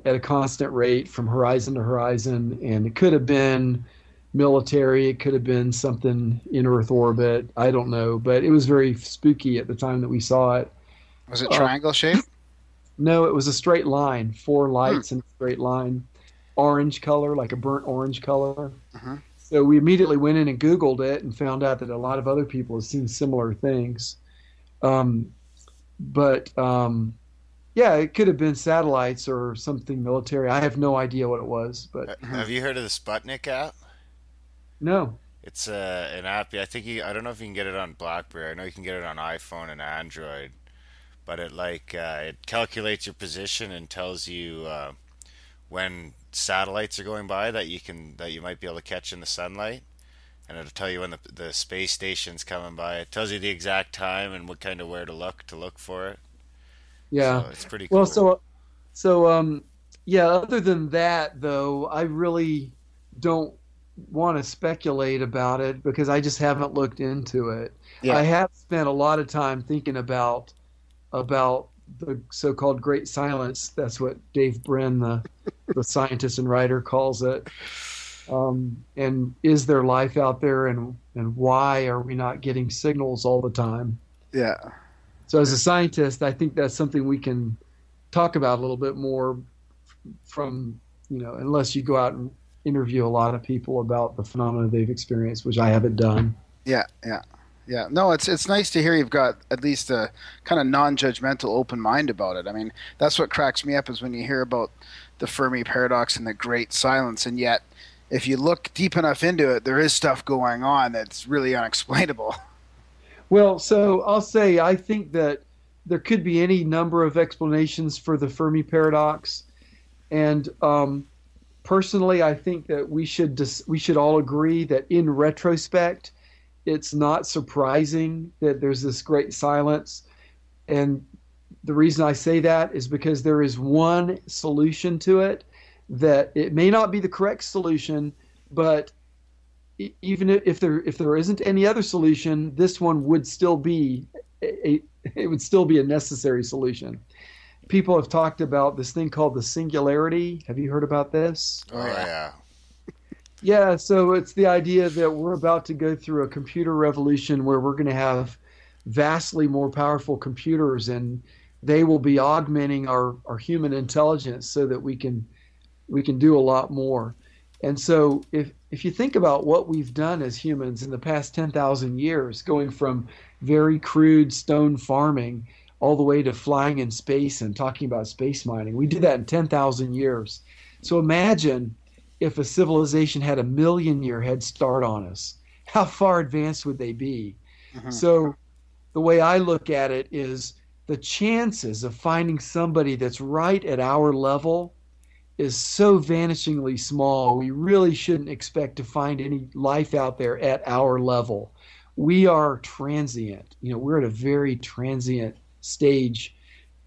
at a constant rate from horizon to horizon, and it could have been military, it could have been something in Earth orbit, I don't know, but it was very spooky at the time that we saw it. Was it triangle shaped? No, it was a straight line, 4 lights in a straight line, orange color, like a burnt orange color. Uh-huh. So we immediately went in and Googled it and found out that a lot of other people have seen similar things. Yeah, it could have been satellites or something military. I have no idea what it was. But have you heard of the Sputnik app? No. It's an app. I don't know if you can get it on BlackBerry. I know you can get it on iPhone and Android. But it calculates your position and tells you when satellites are going by that you might be able to catch in the sunlight, and it'll tell you when the space station's coming by. It tells you the exact time and what kind of where to look for it. Yeah, so it's pretty cool. Well, other than that, though, I really don't want to speculate about it because I just haven't looked into it. Yeah. I have spent a lot of time thinking about the so-called Great Silence. That's what Dave Brin, the scientist and writer, calls it. And is there life out there, and why are we not getting signals all the time? Yeah. So as a scientist, I think that's something we can talk about a little bit more from, unless you go out and interview a lot of people about the phenomena they've experienced, which I haven't done. Yeah. No, it's nice to hear you've got at least a kind of non-judgmental, open mind about it. I mean, that's what cracks me up is when you hear about the Fermi paradox and the Great Silence, and yet if you look deep enough into it, there is stuff going on that's really unexplainable. Well, so I'll say I think that there could be any number of explanations for the Fermi paradox, and personally, I think that we should all agree that in retrospect, it's not surprising that there's this great silence. And the reason I say that is because there is one solution to it, that it may not be the correct solution, but even if there isn't any other solution, this one would still be a necessary solution. People have talked about this thing called the singularity. Have you heard about this? Oh, yeah. Yeah, so it's the idea that we're about to go through a computer revolution where we're going to have vastly more powerful computers, and they will be augmenting our human intelligence so that we can do a lot more. And so if you think about what we've done as humans in the past 10,000 years, going from very crude stone farming all the way to flying in space and talking about space mining, we did that in 10,000 years. So imagine if a civilization had a 1,000,000-year head start on us. How far advanced would they be? Mm-hmm. So the way I look at it is the chances of finding somebody that's right at our level is so vanishingly small. We really shouldn't expect to find any life out there at our level. We are transient. We're at a very transient stage.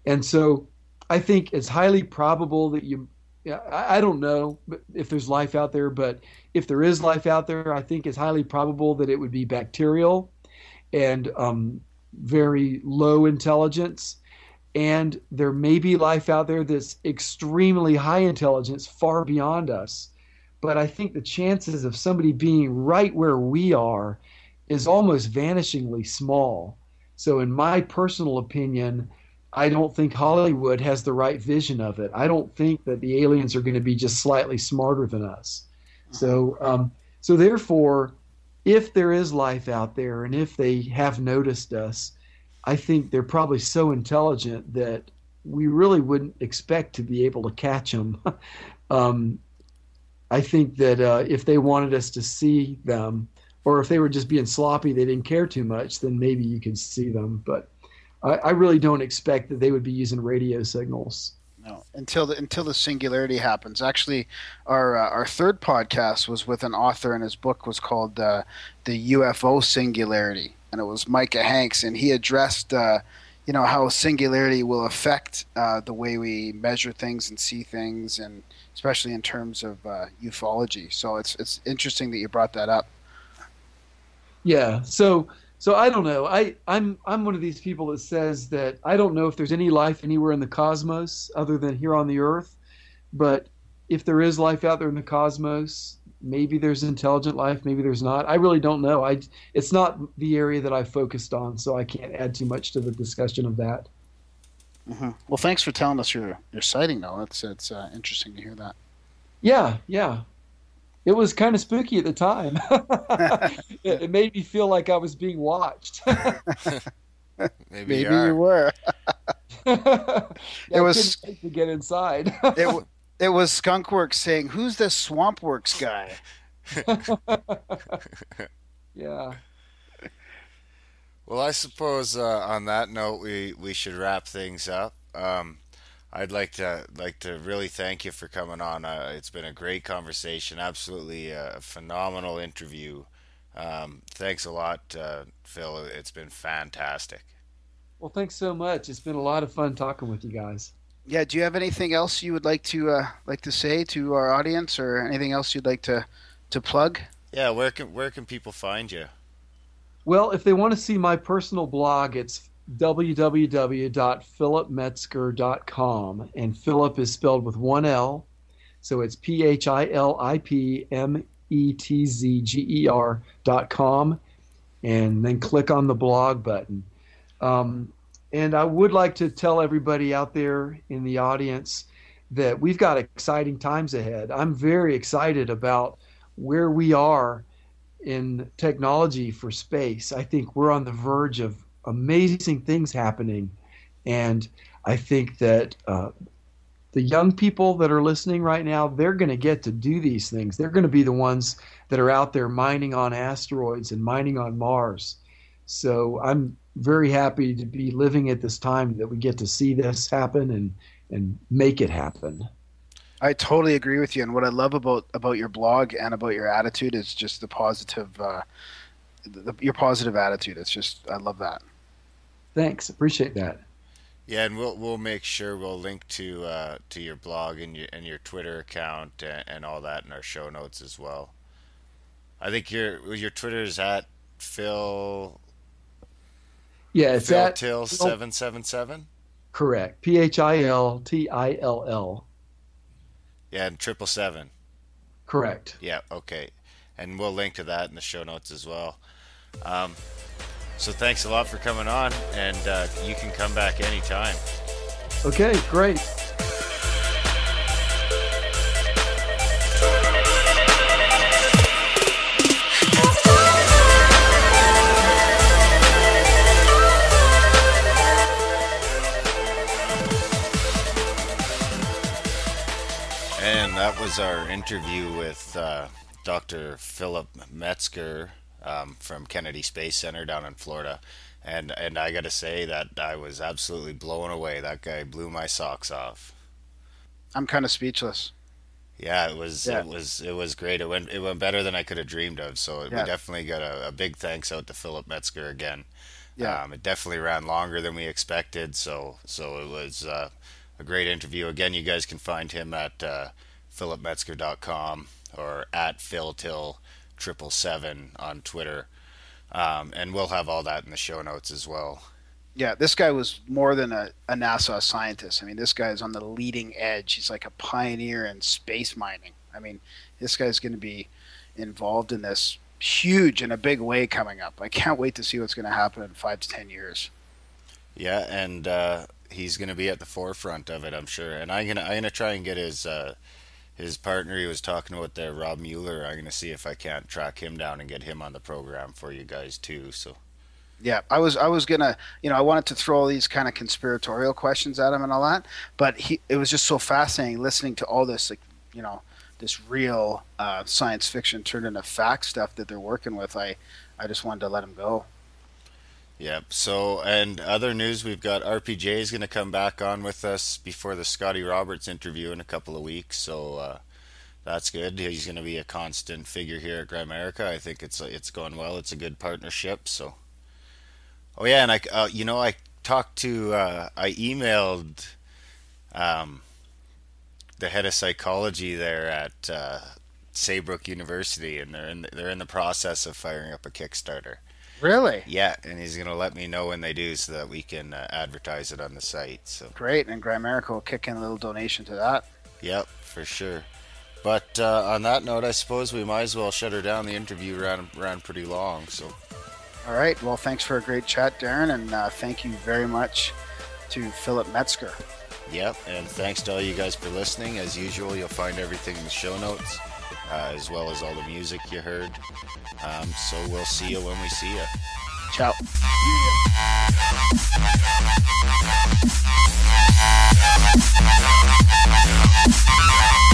And so I think it's highly probable that I don't know if there's life out there, but if there is life out there, I think it's highly probable that it would be bacterial and very low intelligence. And there may be life out there that's extremely high intelligence, far beyond us. But I think the chances of somebody being right where we are is almost vanishingly small. So in my personal opinion, I don't think Hollywood has the right vision of it. I don't think that the aliens are going to be just slightly smarter than us. So therefore, if there is life out there and if they have noticed us, I think they're probably so intelligent that we really wouldn't expect to be able to catch them. I think that if they wanted us to see them, or if they were just being sloppy, they didn't care too much, then maybe you could see them. But I really don't expect that they would be using radio signals. No, until the singularity happens. Actually, our third podcast was with an author, and his book was called the UFO Singularity, and it was Micah Hanks, and he addressed how singularity will affect the way we measure things and see things, and especially in terms of ufology. So it's interesting that you brought that up. Yeah. So I don't know. I'm one of these people that says that I don't know if there's any life anywhere in the cosmos other than here on the Earth. But if there is life out there in the cosmos, maybe there's intelligent life, maybe there's not. I really don't know. It's not the area that I focused on, so I can't add too much to the discussion of that. Mm-hmm. Well, thanks for telling us your sighting, though. It's interesting to hear that. Yeah. It was kind of spooky at the time. It made me feel like I was being watched. Maybe you were. It was couldn't wait to get inside. It was Skunkworks saying, "Who's this Swampworks guy?" Yeah. Well, I suppose on that note, we should wrap things up. I'd like to really thank you for coming on. It's been a great conversation, absolutely a phenomenal interview. Thanks a lot, Phil. It's been fantastic. Well, thanks so much. It's been a lot of fun talking with you guys. Yeah. Do you have anything else you would like to say to our audience, or anything else you'd like to plug? Yeah. Where can people find you? Well, if they want to see my personal blog, it's www.philipmetzger.com, and Philip is spelled with one L, so it's PhilipMetzger.com, and then click on the blog button. And I would like to tell everybody out there in the audience that we've got exciting times ahead. I'm very excited about where we are in technology for space. I think we're on the verge of amazing things happening, and I think that the young people that are listening right now, they're going to get to do these things. They're going to be the ones that are out there mining on asteroids and mining on Mars. So I'm very happy to be living at this time that we get to see this happen and make it happen. I totally agree with you, and what I love about your blog and about your attitude is just the positive, your positive attitude. It's just, I love that. Thanks, appreciate that. Yeah, and we'll make sure we'll link to your blog and your Twitter account and all that in our show notes as well. I think your Twitter is at Phil. Yeah, it's Phil at Till 777. Correct. PhilTill. Yeah, and 777. Correct. Yeah, okay. And we'll link to that in the show notes as well. So thanks a lot for coming on, and you can come back anytime. Okay, great. And that was our interview with Dr. Philip Metzger from Kennedy Space Center down in Florida. And I got to say that I was absolutely blown away. That guy blew my socks off. I'm kind of speechless. Yeah, it was great. It went better than I could have dreamed of. So we definitely got a big thanks out to Philip Metzger again. Yeah. It definitely ran longer than we expected. So it was a great interview. Again, you guys can find him at philipmetzger.com or at PhilTill777 on Twitter. And we'll have all that in the show notes as well. Yeah, this guy was more than a NASA scientist. I mean, this guy is on the leading edge. He's like a pioneer in space mining. I mean, this guy's going to be involved in this huge in a big way coming up. I can't wait to see what's going to happen in 5 to 10 years. Yeah, and he's going to be at the forefront of it, I'm sure. And I'm gonna try and get his partner he was talking about there, Rob Mueller. I'm gonna see if I can't track him down and get him on the program for you guys too. So yeah, I was gonna, I wanted to throw all these kind of conspiratorial questions at him and all that, but it was just so fascinating listening to all this, like, this real science fiction turned into fact stuff that they're working with. I just wanted to let him go. Yep. So, and other news, we've got RPJ is going to come back on with us before the Scotty Roberts interview in a couple of weeks. So that's good. He's going to be a constant figure here at Grimerica. I think it's going well. It's a good partnership. So, oh yeah, and I talked to I emailed the head of psychology there at Saybrook University, and they're in the process of firing up a Kickstarter. Really? Yeah, and he's going to let me know when they do so that we can advertise it on the site. So great, and Grimerica will kick in a little donation to that. Yep, for sure. But on that note, I suppose we might as well shut her down. The interview ran pretty long. So, all right. Well, thanks for a great chat, Darren, and thank you very much to Philip Metzger. Yep, and thanks to all you guys for listening. As usual, you'll find everything in the show notes, as well as all the music you heard. So we'll see you when we see you. Ciao. Yeah.